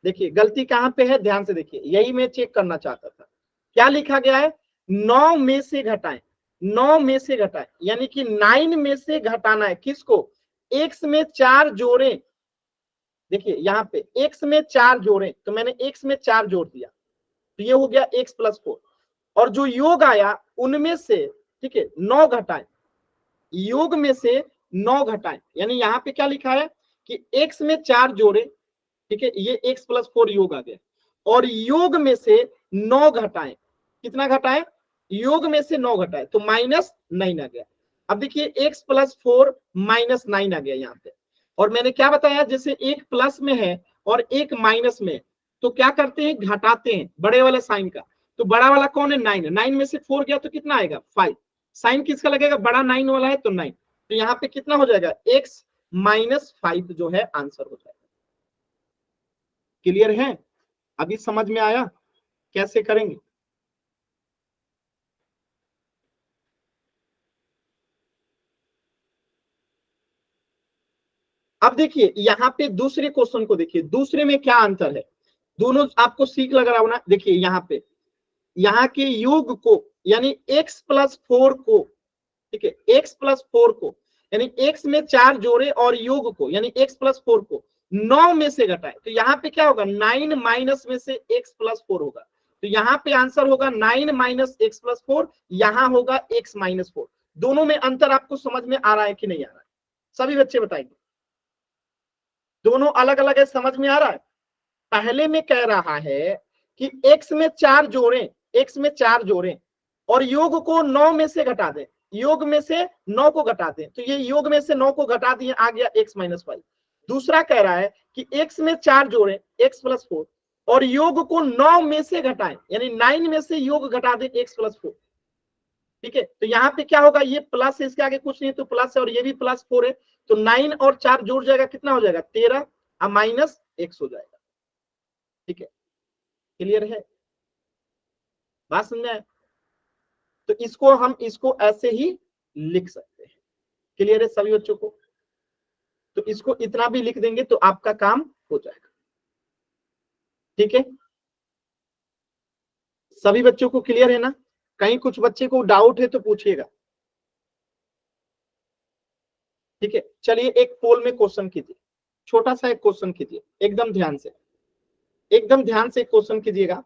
देखिए गलती कहाँ पे है, ध्यान से देखिए, यही मैं चेक करना चाहता था। क्या लिखा गया है, 9 में से घटाएं, 9 में से घटाएं, यानी कि 9 में से घटाना है किसको, x में 4 जोड़े। देखिए यहाँ पे x में 4 जोड़े, तो मैंने x में 4 जोड़ दिया, तो ये हो गया x + 4, और जो योग आया उनमें से, ठीक है, 9 घटाएं, योग में से 9 घटाएं, यानी यहाँ पे क्या लिखा है कि x में 4 जोड़े, ठीक है, ये x + 4 योग आ गया, और योग में से 9 घटाएं, कितना घटाएं, योग में से 9 घटाएं, तो -9 आ गया। अब देखिए x + 4 -9 आ गया यहाँ पे। और मैंने क्या बताया, जैसे एक प्लस में है और एक माइनस में, तो क्या करते हैं, घटाते हैं बड़े वाले साइन का। तो बड़ा वाला कौन है, 9 है, 9 में से 4 गया तो कितना आएगा, 5। साइन किसका लगेगा, बड़ा 9 वाला है तो 9, तो यहाँ पे कितना हो जाएगा, x - 5 जो है आंसर हो जाएगा। क्लियर है, अभी समझ में आया कैसे करेंगे। अब देखिए यहाँ पे दूसरे क्वेश्चन को देखिए, दूसरे में क्या अंतर है, दोनों आपको सीख लग रहा हो ना। देखिए यहाँ पे, यहाँ के योग को यानी x + 4 को, ठीक है, x + 4 को यानी x में 4 जोड़े और योग को यानी x + 4 को 9 में से घटाए, तो यहाँ पे क्या होगा, 9 माइनस में से x + 4 होगा, तो यहाँ पे आंसर होगा 9 - x + 4, यहाँ होगा x - 4। दोनों में अंतर आपको समझ में आ रहा है कि नहीं आ रहा है, सभी बच्चे बताएंगे। दोनों अलग अलग है, समझ में आ रहा है। पहले में कह रहा है कि x में 4 जोड़ें, x में 4 जोड़ें और योग को 9 में से घटा दें, योग में से 9 को घटा दें, तो ये योग में से 9 को घटा दिए, आ गया x - 5। दूसरा कह रहा है कि x में 4 जोड़ें, x + 4 और योग को 9 में से घटाएं, यानी 9 में से योग घटा दें x + 4, ठीक है। तो यहाँ पे क्या होगा, ये प्लस है, इसके आगे कुछ नहीं, तो प्लस है, और ये भी +4 है, तो 9 और 4 जुड़ जाएगा, कितना हो जाएगा, 13 और -x हो जाएगा, ठीक है। क्लियर है, बात समझ में आए? तो इसको हम इसको ऐसे ही लिख सकते हैं। क्लियर है सभी बच्चों को? तो इसको इतना भी लिख देंगे तो आपका काम हो जाएगा, ठीक है। सभी बच्चों को क्लियर है ना? कहीं कुछ बच्चे को डाउट है तो पूछिएगा, ठीक है। चलिए एक पोल में क्वेश्चन कीजिए, छोटा सा एक क्वेश्चन कीजिए, एकदम ध्यान से, एकदम ध्यान से क्वेश्चन कीजिएगा।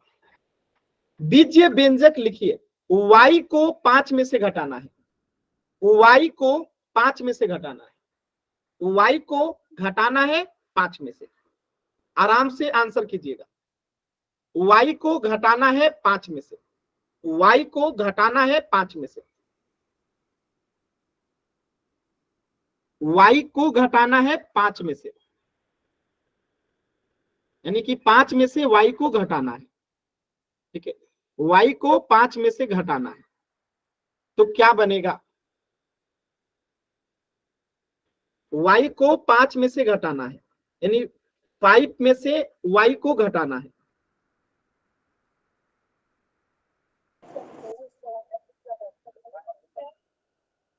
बीजीय व्यंजक लिखिए, y को 5 में से घटाना है, y को 5 में से घटाना है, y को घटाना है 5 में से। आराम से आंसर कीजिएगा, y को घटाना है 5 में से, y को घटाना है 5 में से, y को घटाना है 5 में से, यानी कि 5 में से y को घटाना है, ठीक है। y को 5 में से घटाना है तो क्या बनेगा, y को 5 में से घटाना है, यानी 5 में से y को घटाना है।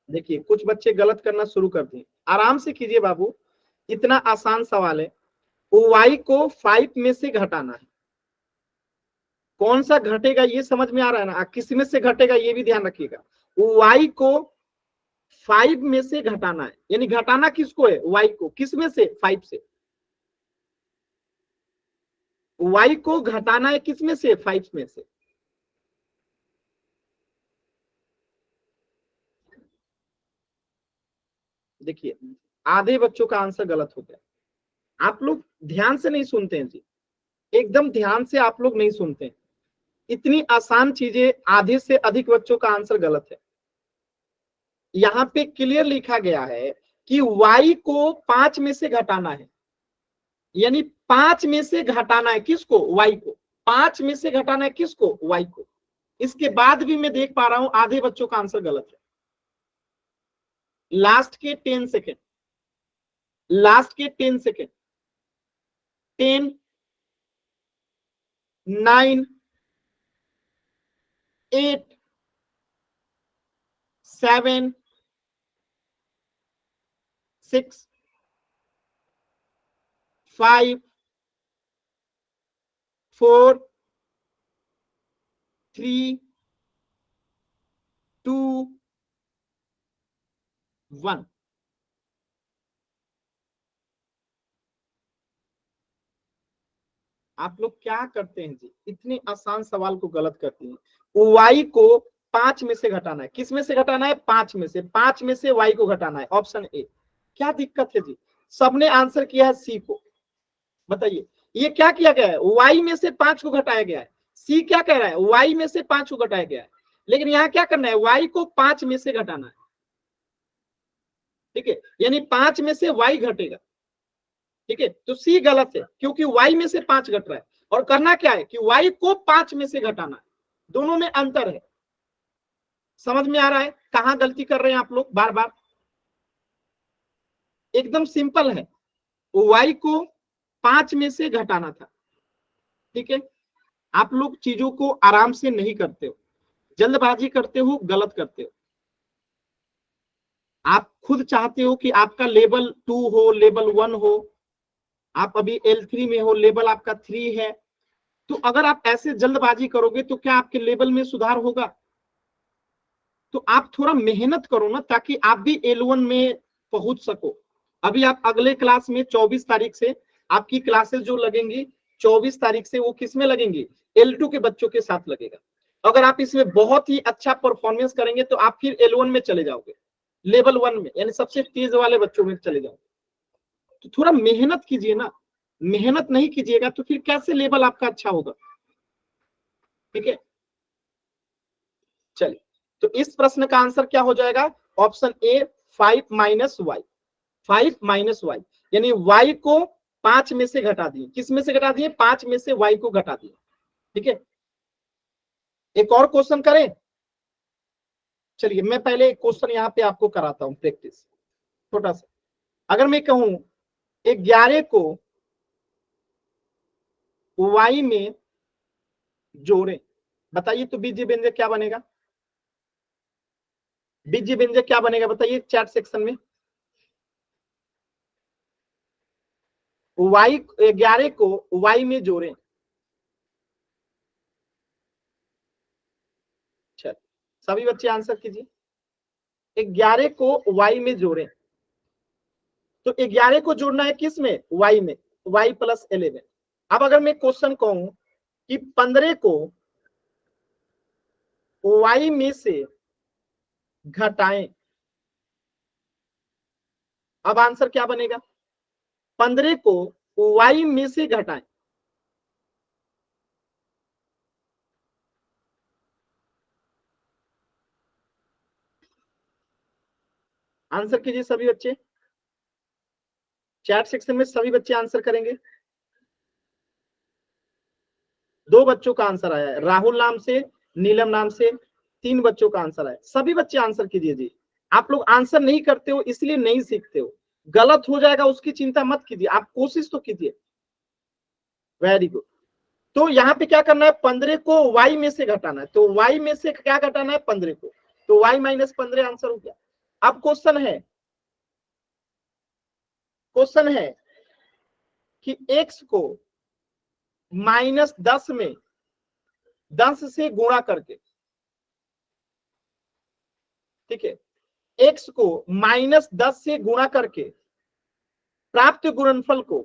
देखिए कुछ बच्चे गलत करना शुरू कर दिए, आराम से कीजिए बाबू, इतना आसान सवाल है। y को 5 में से घटाना है, कौन सा घटेगा ये समझ में आ रहा है ना, किस में से घटेगा ये भी ध्यान रखिएगा। y को 5 में से घटाना है, यानी घटाना किसको है, y को, किस में से, 5 से। y को घटाना है किस में से, 5 में से। देखिए आधे बच्चों का आंसर गलत हो गया, आप लोग ध्यान से नहीं सुनते हैं जी, एकदम ध्यान से आप लोग नहीं सुनते हैं। इतनी आसान चीजें, आधे से अधिक बच्चों का आंसर गलत है। यहाँ पे क्लियर लिखा गया है कि y को 5 में से घटाना है, यानी 5 में से घटाना है किसको, y को, 5 में से घटाना है किसको, y को। इसके बाद भी मैं देख पा रहा हूं आधे बच्चों का आंसर गलत है। लास्ट के 10 सेकेंड, लास्ट के 10 सेकेंड, 10, 9, 8, 7, 6, 5, 4, 3, 2, 1। आप लोग क्या करते हैं जी, इतने आसान सवाल को गलत करते हैं। वाई को 5 में से घटाना है, किस में से घटाना है? 5 में से, 5 में से वाई को घटाना है, ऑप्शन ए। क्या दिक्कत है जी? सबने आंसर किया है सी को। बताइए ये क्या किया गया है? वाई में से 5 को घटाया गया है। सी क्या कह रहा है? वाई में से 5 को घटाया गया है, लेकिन यहाँ क्या करना है? वाई को 5 में से घटाना है, ठीक है, यानी 5 में से वाई घटेगा, ठीक है। तो सी गलत है क्योंकि वाई में से 5 घट रहा है, और करना क्या है कि वाई को 5 में से घटाना है। दोनों में अंतर है। समझ में आ रहा है कहां गलती कर रहे हैं आप लोग बार बार? एकदम सिंपल है, वाई को 5 में से घटाना था, ठीक है। आप लोग चीजों को आराम से नहीं करते हो, जल्दबाजी करते हो, गलत करते हो। आप खुद चाहते हो कि आपका लेवल 2 हो, लेवल 1 हो, आप अभी L3 में हो, लेवल आपका 3 है। तो अगर आप ऐसे जल्दबाजी करोगे तो क्या आपके लेवल में सुधार होगा? तो आप थोड़ा मेहनत करो ना, ताकि आप भी L1 में पहुंच सको। अभी आप अगले क्लास में 24 तारीख से आपकी क्लासेस जो लगेंगी, 24 तारीख से वो किस में लगेंगी? L2 के बच्चों के साथ लगेगा। अगर आप इसमें बहुत ही अच्छा परफॉर्मेंस करेंगे तो आप फिर L1 में चले जाओगे, लेवल 1 में, यानी सबसे तेज वाले बच्चों में चले जाओगे। तो थोड़ा मेहनत कीजिए ना, मेहनत नहीं कीजिएगा तो फिर कैसे लेवल आपका अच्छा होगा? ठीक है, चलिए। तो इस प्रश्न का आंसर क्या हो जाएगा? Option A, 5 minus Y. 5 minus Y, यानी वाई को 5 में से घटा दिए। किस में से घटा दिए? 5 में से वाई को घटा दिए, ठीक है। एक और क्वेश्चन करें? चलिए मैं पहले एक क्वेश्चन यहाँ पे आपको कराता हूं, प्रैक्टिस छोटा सा। अगर मैं कहूं 11 को वाई में जोड़ें, बताइए तो बीजीय व्यंजक क्या बनेगा? बीजीय व्यंजक क्या बनेगा बताइए चैट सेक्शन में। वाई 11 को वाई में जोड़ें। चल सभी बच्चे आंसर कीजिए। 11 को वाई में जोड़ें, तो 11 को जोड़ना है किस में? वाई में, वाई प्लस 11। अब अगर मैं क्वेश्चन कहूं कि 15 को वाई में से घटाएं, अब आंसर क्या बनेगा? 15 को वाई में से घटाएं। आंसर कीजिए सभी बच्चे, चैट सेक्शन में सभी बच्चे आंसर करेंगे। 2 बच्चों का आंसर आया है, राहुल नाम से, नीलम नाम से, 3 बच्चों का आंसर आया। सभी बच्चे आंसर कीजिए जी। आप लोग आंसर नहीं करते हो इसलिए नहीं सीखते हो, गलत हो जाएगा उसकी चिंता मत कीजिए, आप कोशिश तो कीजिए। Very good. तो यहाँ पे क्या करना है? 15 को y में से घटाना है, तो y में से क्या घटाना है? 15 को, तो y माइनस 15 आंसर हो गया। अब क्वेश्चन है कि x को -10 में 10 से गुणा करके, ठीक है, x को -10 से गुणा करके प्राप्त गुणनफल को,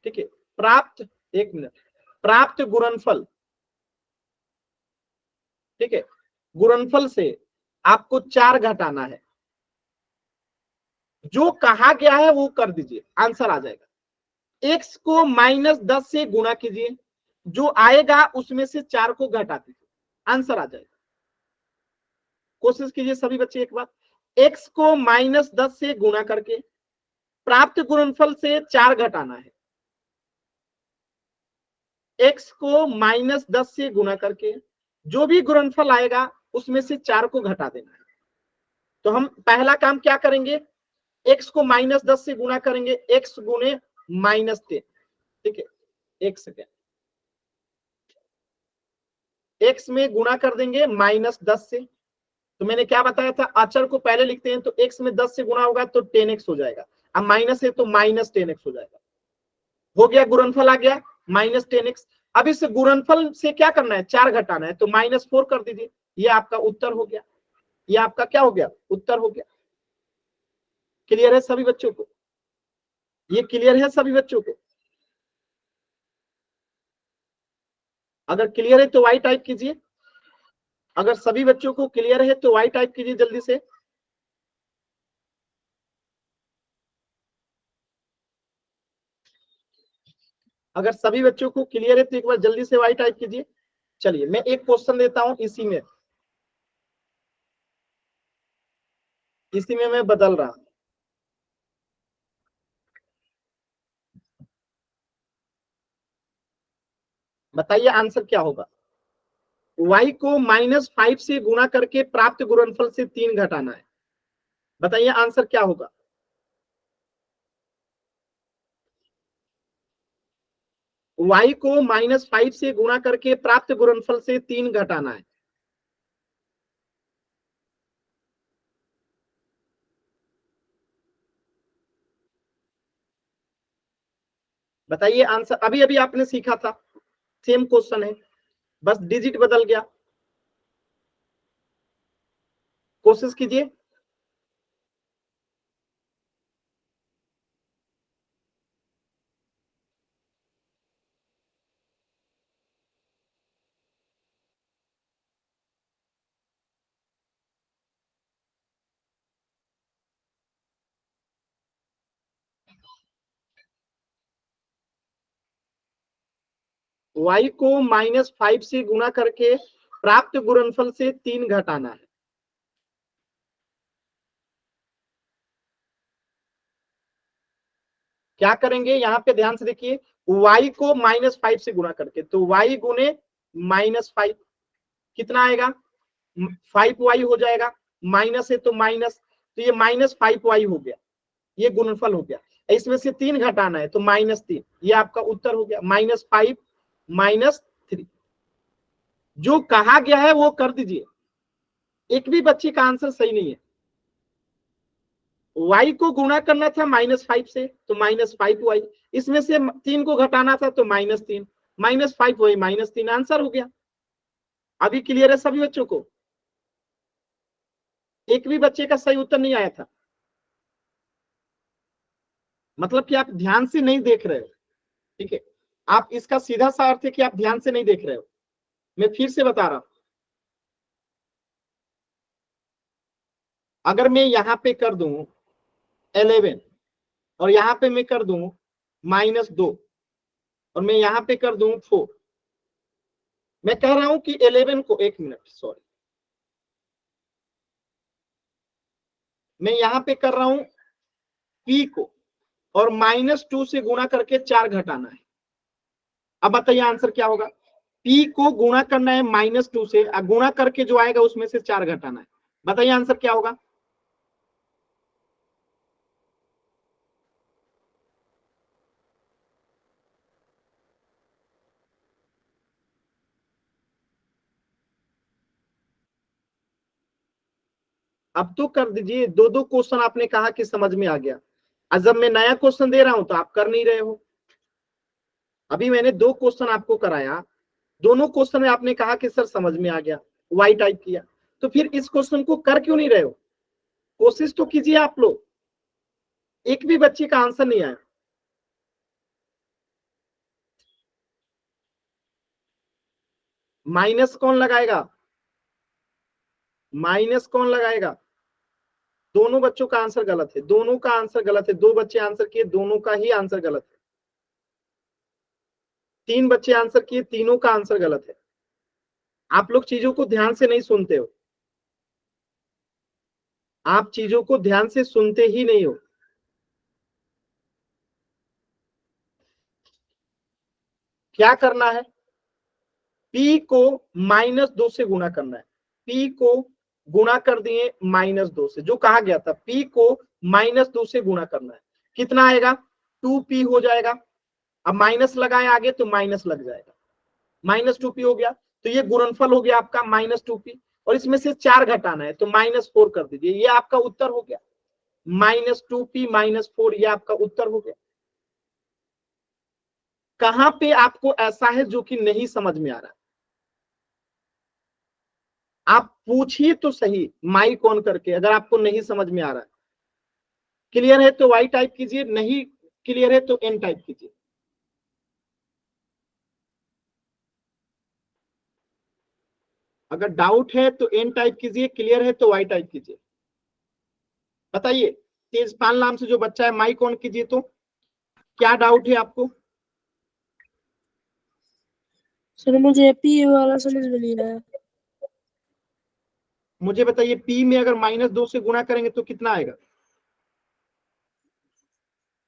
ठीक है, प्राप्त, एक मिनट, प्राप्त गुणनफल, ठीक है, गुणनफल से आपको 4 घटाना है। जो कहा गया है वो कर दीजिए, आंसर आ जाएगा। x को -10 से गुणा कीजिए, जो आएगा उसमें से 4 को घटा दीजिए, आंसर आ जाएगा। कोशिश कीजिए सभी बच्चे एक बार। x को -10 से गुणा करके प्राप्त गुणनफल से 4 घटाना है। x को -10 से गुणा करके जो भी गुणनफल आएगा उसमें से 4 को घटा देना है। तो हम पहला काम क्या करेंगे? x को -10 से गुणा करेंगे, x गुणे -10, ठीक है, एक सेकेंड, x में गुणा कर देंगे -10 से। तो मैंने क्या बताया था, अचर को पहले लिखते हैं, तो x में 10 से गुणा होगा तो 10x हो जाएगा। अब माइनस है तो -10x हो जाएगा। हो गया, गुणनफल आ गया -10x। अब इस गुणनफल से क्या करना है? 4 घटाना है, तो -4 कर दीजिए। ये आपका उत्तर हो गया, ये आपका क्या हो गया? उत्तर हो गया। क्लियर है सभी बच्चों को? ये क्लियर है सभी बच्चों को? अगर क्लियर है तो वाई टाइप कीजिए। अगर सभी बच्चों को क्लियर है तो वाई टाइप कीजिए जल्दी से। अगर सभी बच्चों को क्लियर है तो एक बार जल्दी से वाई टाइप कीजिए। चलिए मैं एक क्वेश्चन देता हूं, इसी में मैं बदल रहा हूं। बताइए आंसर क्या होगा? y को -5 से गुणा करके प्राप्त गुणनफल से 3 घटाना है। बताइए आंसर क्या होगा? y को -5 से गुणा करके प्राप्त गुणनफल से 3 घटाना है। बताइए आंसर। अभी अभी आपने सीखा था, सेम क्वेश्चन है, बस डिजिट बदल गया। कोशिश कीजिए। y को -5 से गुणा करके प्राप्त गुणनफल से 3 घटाना है। क्या करेंगे यहाँ पे ध्यान से देखिए, y को -5 से गुणा करके, तो y गुने -5 कितना आएगा? 5y हो जाएगा। माइनस है तो माइनस, तो ये -5y हो गया, ये गुणनफल हो गया। इसमें से 3 घटाना है तो -3, ये आपका उत्तर हो गया। -5 -3 जो कहा गया है वो कर दीजिए। एक भी बच्चे का आंसर सही नहीं है। y को गुणा करना था -5 से तो -5y, इसमें से 3 को घटाना था तो -3, -5y -3 आंसर हो गया। अभी क्लियर है सभी बच्चों को? एक भी बच्चे का सही उत्तर नहीं आया था, मतलब कि आप ध्यान से नहीं देख रहे हो। ठीक है, आप इसका सीधा सा अर्थ है कि आप ध्यान से नहीं देख रहे हो। मैं फिर से बता रहा हूं, अगर मैं यहां पे कर दूं 11 और यहां पे मैं कर दूं -2 और मैं यहां पे कर दूं 4, मैं कह रहा हूं कि 11 को, एक मिनट सॉरी, मैं यहां पे कर रहा हूं p को और -2 से गुणा करके 4 घटाना है। अब बताइए आंसर क्या होगा? p को गुणा करना है -2 से, गुणा करके जो आएगा उसमें से 4 घटाना है। बताइए आंसर क्या होगा? अब तो कर दीजिए, दो दो क्वेश्चन आपने कहा कि समझ में आ गया, और जब मैं नया क्वेश्चन दे रहा हूं तो आप कर नहीं रहे हो। अभी मैंने 2 क्वेश्चन आपको कराया, दोनों क्वेश्चन में आपने कहा कि सर समझ में आ गया, वाई टाइप किया, तो फिर इस क्वेश्चन को कर क्यों नहीं रहे हो? कोशिश तो कीजिए आप लोग। एक भी बच्चे का आंसर नहीं आया। माइनस कौन लगाएगा? माइनस कौन लगाएगा? दोनों बच्चों का आंसर गलत है, दोनों का आंसर गलत है। 2 बच्चे आंसर किए, दोनों का ही आंसर गलत है। 3 बच्चे आंसर किए, तीनों का आंसर गलत है। आप लोग चीजों को ध्यान से नहीं सुनते हो, आप चीजों को ध्यान से सुनते ही नहीं हो। क्या करना है? p को -2 से गुणा करना है। p को गुणा कर दिए -2 से, जो कहा गया था p को -2 से गुणा करना है। कितना आएगा? 2p हो जाएगा। अब माइनस लगाए आगे तो माइनस लग जाएगा, -2p हो गया, तो ये गुणनफल हो गया आपका -2p, और इसमें से 4 घटाना है तो -4 कर दीजिए, ये आपका उत्तर हो गया। -2p -4 ये आपका उत्तर हो गया। कहां पे आपको ऐसा है जो कि नहीं समझ में आ रहा? आप पूछिए तो सही माइक ऑन करके, अगर आपको नहीं समझ में आ रहा है। क्लियर है तो वाई टाइप कीजिए, नहीं क्लियर है तो एन टाइप कीजिए। अगर डाउट है तो एन टाइप कीजिए, क्लियर है तो वाई टाइप कीजिए। बताइए, तेजपाल नाम से जो बच्चा है माइक ऑन कीजिए। तो क्या डाउट है आपको? सर मुझे पी वाला समझ में नहीं आया। मुझे बताइए, पी में अगर -2 से गुणा करेंगे तो कितना आएगा?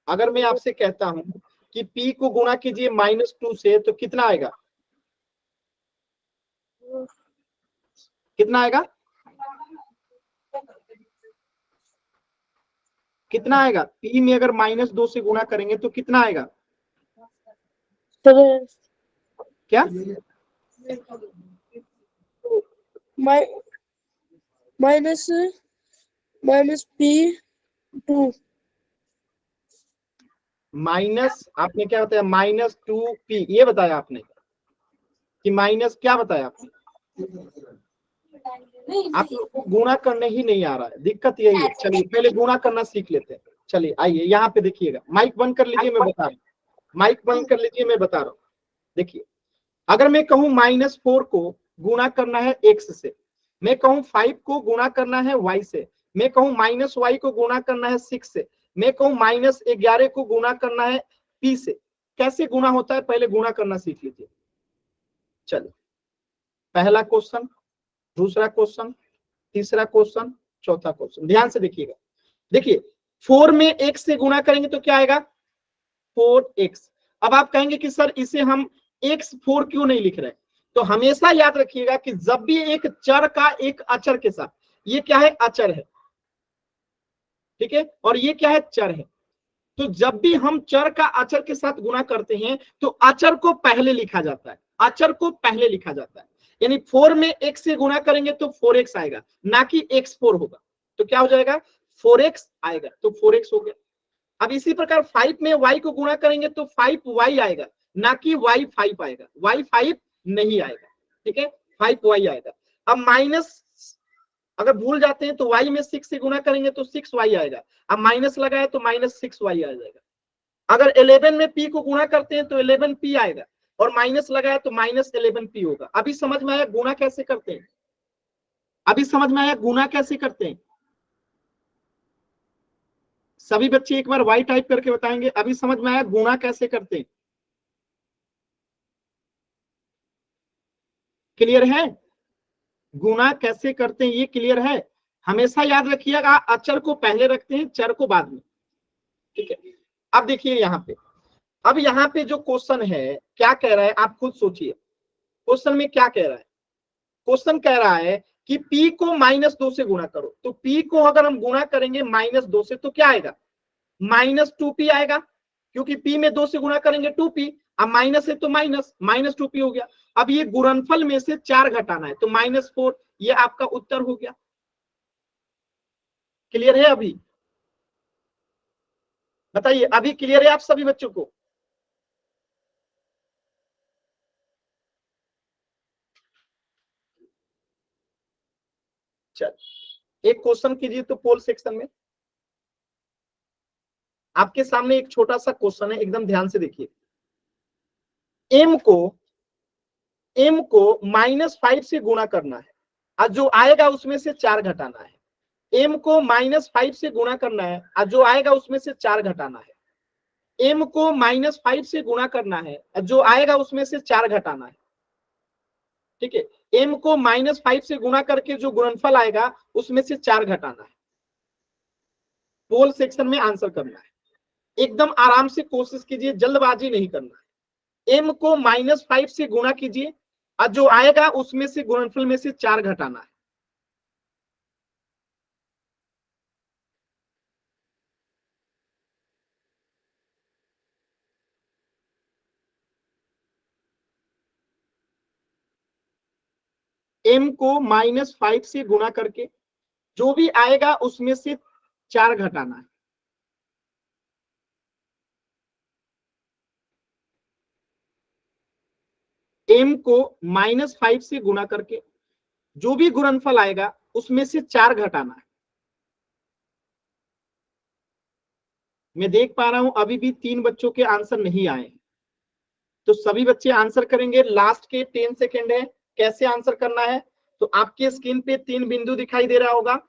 अगर मैं आपसे कहता हूं कि पी को गुणा कीजिए -2 से तो कितना आएगा? कितना आएगा? कितना आएगा? पी में अगर -2 से गुणा करेंगे तो कितना आएगा? सर क्या? Minus P2। माइनस, आपने क्या बताया? -2p, ये बताया आपने कि माइनस क्या बताया आपने? आप लोग को गुणा करने ही नहीं आ रहा है, दिक्कत यही है। चलिए पहले गुणा करना सीख लेते हैं। चलिए आइए यहाँ पे देखिएगा, माइक बंद कर लीजिए, मैं बता रहा हूँ। माइक बंद कर लीजिए, मैं बता रहा हूँ। देखिए, अगर मैं कहूं -4 को गुणा करना है x से, मैं कहूं 5 को गुणा करना है y से, मैं कहूं -y को गुणा करना है 6 से, मैं कहूं -11 को गुणा करना है p से, कैसे गुणा होता है पहले गुणा करना सीख लीजिए। चलो, पहला क्वेश्चन, दूसरा क्वेश्चन, तीसरा क्वेश्चन, चौथा क्वेश्चन, ध्यान से देखिएगा। देखिए, 4 में x से गुणा करेंगे तो क्या आएगा? 4x। अब आप कहेंगे कि सर इसे हम x4 क्यों नहीं लिख रहे? तो हमेशा याद रखिएगा कि जब भी एक चर का एक अचर के साथ, ये क्या है? अचर है, ठीक है, और ये क्या है? चर है। तो जब भी हम चर का अचर के साथ गुणा करते हैं तो अचर को पहले लिखा जाता है, अचर को पहले लिखा जाता है। यानी 4 में x से गुणा करेंगे तो 4x आएगा, ना कि x4 होगा। तो क्या हो जाएगा? 4x आएगा, तो 4x हो गया। अब इसी प्रकार 5 में y को गुणा करेंगे तो 5y आएगा, ना कि y5 आएगा, y5 नहीं आएगा, ठीक है, 5y आएगा। अब माइनस, अगर भूल जाते हैं तो y में 6 से गुणा करेंगे तो 6y आएगा। अब माइनस लगाए तो -6y आ जाएगा। अगर 11 में p को गुणा करते हैं तो 11p आएगा, और माइनस लगाया तो -11p होगा। अभी समझ में आया गुणा कैसे करते हैं? अभी समझ में आया गुणा कैसे करते हैं? सभी बच्चे एक बार वाई टाइप करके बताएंगे, अभी समझ में आया गुणा कैसे करते हैं? क्लियर है? गुणा कैसे करते हैं ये क्लियर है? हमेशा याद रखिएगा, अचर को पहले रखते हैं, चर को बाद में, ठीक है। अब देखिए यहाँ पे, अब यहाँ पे जो क्वेश्चन है क्या कह रहा है, आप खुद सोचिए। क्वेश्चन में क्या कह रहा है? क्वेश्चन कह रहा है कि p को -2 से गुणा करो। तो p को अगर हम गुणा करेंगे -2 से तो क्या आएगा? -2p आएगा, क्योंकि p में 2 से गुणा करेंगे 2p। अब माइनस है तो -2p हो गया। अब ये गुणनफल में से 4 घटाना है तो -4, ये आपका उत्तर हो गया। क्लियर है? अभी बताइए, अभी क्लियर है आप सभी बच्चों को? चल, एक क्वेश्चन कीजिए तो पोल सेक्शन में। आपके सामने एक छोटा सा क्वेश्चन है, एकदम ध्यान से देखिए। m को -5 से गुणा करना है, और जो आएगा उसमें से 4 घटाना है। m को -5 से गुणा करना है, और जो आएगा उसमें से 4 घटाना है। m को -5 से गुणा करना है, और जो आएगा उसमें से 4 घटाना है, ठीक है। m को -5 से गुणा करके जो गुणनफल आएगा उसमें से 4 घटाना है। पोल सेक्शन में आंसर करना है, एकदम आराम से कोशिश कीजिए, जल्दबाजी नहीं करना है। m को -5 से गुणा कीजिए, और जो आएगा उसमें से गुणनफल में से 4 घटाना है। m को -5 से गुणा करके जो भी आएगा उसमें से 4 घटाना है। m को -5 से गुणा करके जो भी गुणनफल आएगा उसमें से 4 घटाना है। मैं देख पा रहा हूं अभी भी 3 बच्चों के आंसर नहीं आए, तो सभी बच्चे आंसर करेंगे। लास्ट के 10 सेकेंड है, कैसे आंसर करना है? तो आपके स्क्रीन पे 3 बिंदु दिखाई दे रहा होगा,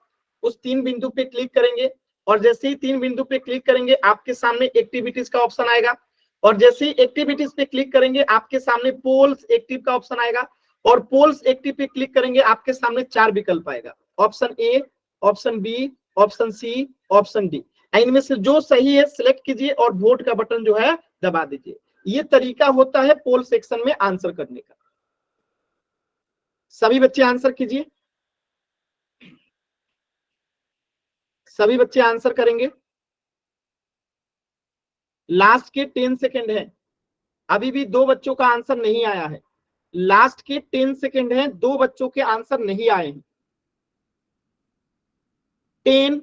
उस 3 बिंदु पे क्लिक करेंगे और जैसे ही 3 बिंदु पे क्लिक करेंगे आपके सामने एक्टिविटीज का ऑप्शन आएगा और जैसे ही एक्टिविटीज पे क्लिक करेंगे आपके सामने पोल्स एक्टिव का ऑप्शन आएगा और पोल्स एक्टिव पे क्लिक करेंगे आपके सामने 4 विकल्प आएगा, option A, option B, option C, option D. इनमें से जो सही है सिलेक्ट कीजिए और वोट का बटन जो है दबा दीजिए। ये तरीका होता है पोल सेक्शन में आंसर करने का। सभी बच्चे आंसर कीजिए, सभी बच्चे आंसर करेंगे। लास्ट के 10 सेकेंड है, अभी भी 2 बच्चों का आंसर नहीं आया है। लास्ट के 10 सेकेंड है, 2 बच्चों के आंसर नहीं आए हैं। 10,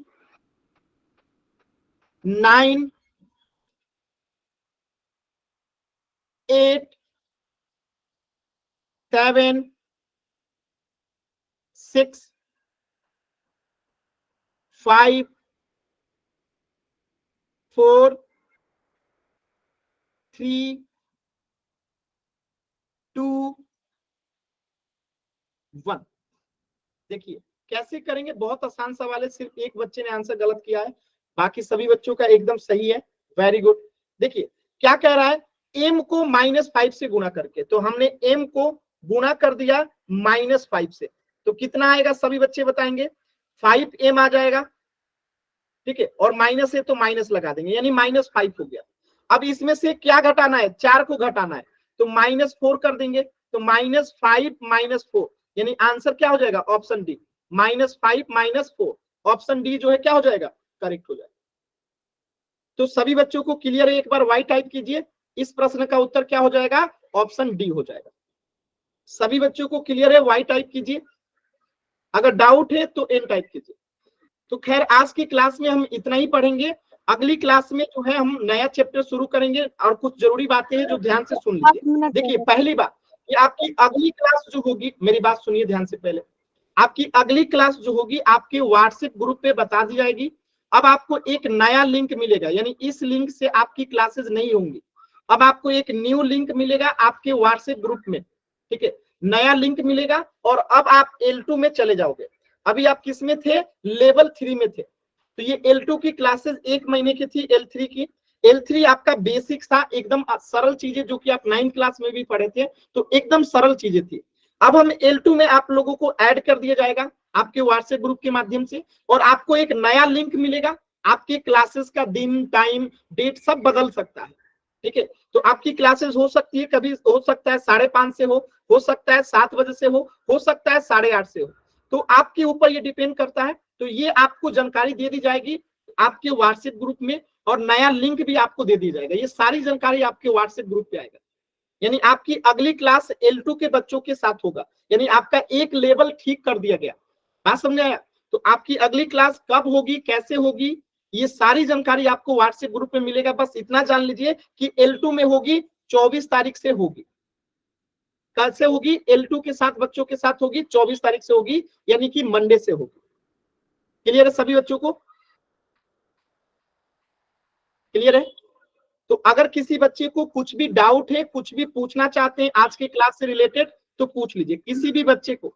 9, 8, 7, 6, 5, 4, 3, 2, 1। देखिए कैसे करेंगे, बहुत आसान सवाल है, सिर्फ एक बच्चे ने आंसर गलत किया है, बाकी सभी बच्चों का एकदम सही है। Very good. देखिए क्या कह रहा है, m को -5 से गुणा करके, तो हमने m को गुणा कर दिया -5 से, तो कितना आएगा सभी बच्चे बताएंगे? 5m आ जाएगा, ठीक है, और माइनस है तो माइनस लगा देंगे, यानी -5 हो गया। अब इसमें से क्या घटाना है? 4 को घटाना है, तो -4 कर देंगे, तो -5 -4, यानी आंसर क्या हो जाएगा? Option D, -5 -4। ऑप्शन डी जो है क्या हो जाएगा? करेक्ट हो जाएगा। तो सभी बच्चों को क्लियर है? एक बार वाई टाइप कीजिए, इस प्रश्न का उत्तर क्या हो जाएगा? ऑप्शन डी हो जाएगा। सभी बच्चों को क्लियर है? वाई टाइप कीजिए, अगर डाउट है तो एन टाइप कीजिए। तो खैर आज की क्लास में हम इतना ही पढ़ेंगे, अगली क्लास में जो है हम नया चैप्टर शुरू करेंगे और कुछ जरूरी बातें हैं जो ध्यान से सुन लीजिए। देखिए पहली बात कि आपकी अगली क्लास जो होगी, मेरी बात सुनिए ध्यान से, पहले आपकी अगली क्लास जो होगी आपके व्हाट्सएप ग्रुप पे बता दी जाएगी। अब आपको एक नया लिंक मिलेगा, यानी इस लिंक से आपकी क्लासेस नहीं होंगी, अब आपको एक न्यू लिंक मिलेगा आपके व्हाट्सएप ग्रुप में, ठीक है, नया लिंक मिलेगा और अब आप L2 में चले जाओगे। अभी आप किस में थे? लेवल 3 में थे, तो ये L2 की क्लासेस 1 महीने की थी, L3 की। L3 आपका बेसिक था, एकदम सरल चीजें जो कि आप 9th क्लास में भी पढ़े थे, तो एकदम सरल चीजें थी। अब हम L2 में आप लोगों को ऐड कर दिया जाएगा आपके व्हाट्सएप ग्रुप के माध्यम से और आपको एक नया लिंक मिलेगा। आपके क्लासेस का दिन, टाइम, डेट सब बदल सकता है, ठीक है। तो आपकी क्लासेस हो सकती है, कभी हो सकता है 5:30 से हो सकता है 7 बजे से हो सकता है 8:30 से हो, तो आपके ऊपर ये डिपेंड करता है। तो ये आपको जानकारी दे दी जाएगी आपके व्हाट्सएप ग्रुप में और नया लिंक भी आपको दे दी जाएगा। ये सारी जानकारी आपके व्हाट्सएप ग्रुप पे आएगा, यानी आपकी अगली क्लास L2 के बच्चों के साथ होगा, यानी आपका एक लेवल ठीक कर दिया गया। बात समझ आया? तो आपकी अगली क्लास कब होगी, कैसे होगी, ये सारी जानकारी आपको व्हाट्सएप ग्रुप में मिलेगा। बस इतना जान लीजिए कि L2 में होगी 24 तारीख से होगी। कल से होगी? L2 के साथ बच्चों के साथ होगी 24 तारीख से होगी, यानी कि मंडे से होगी। क्लियर है सभी बच्चों को? क्लियर है? तो अगर किसी बच्चे को कुछ भी डाउट है, कुछ भी पूछना चाहते हैं आज के क्लास से रिलेटेड, तो पूछ लीजिए, किसी भी बच्चे को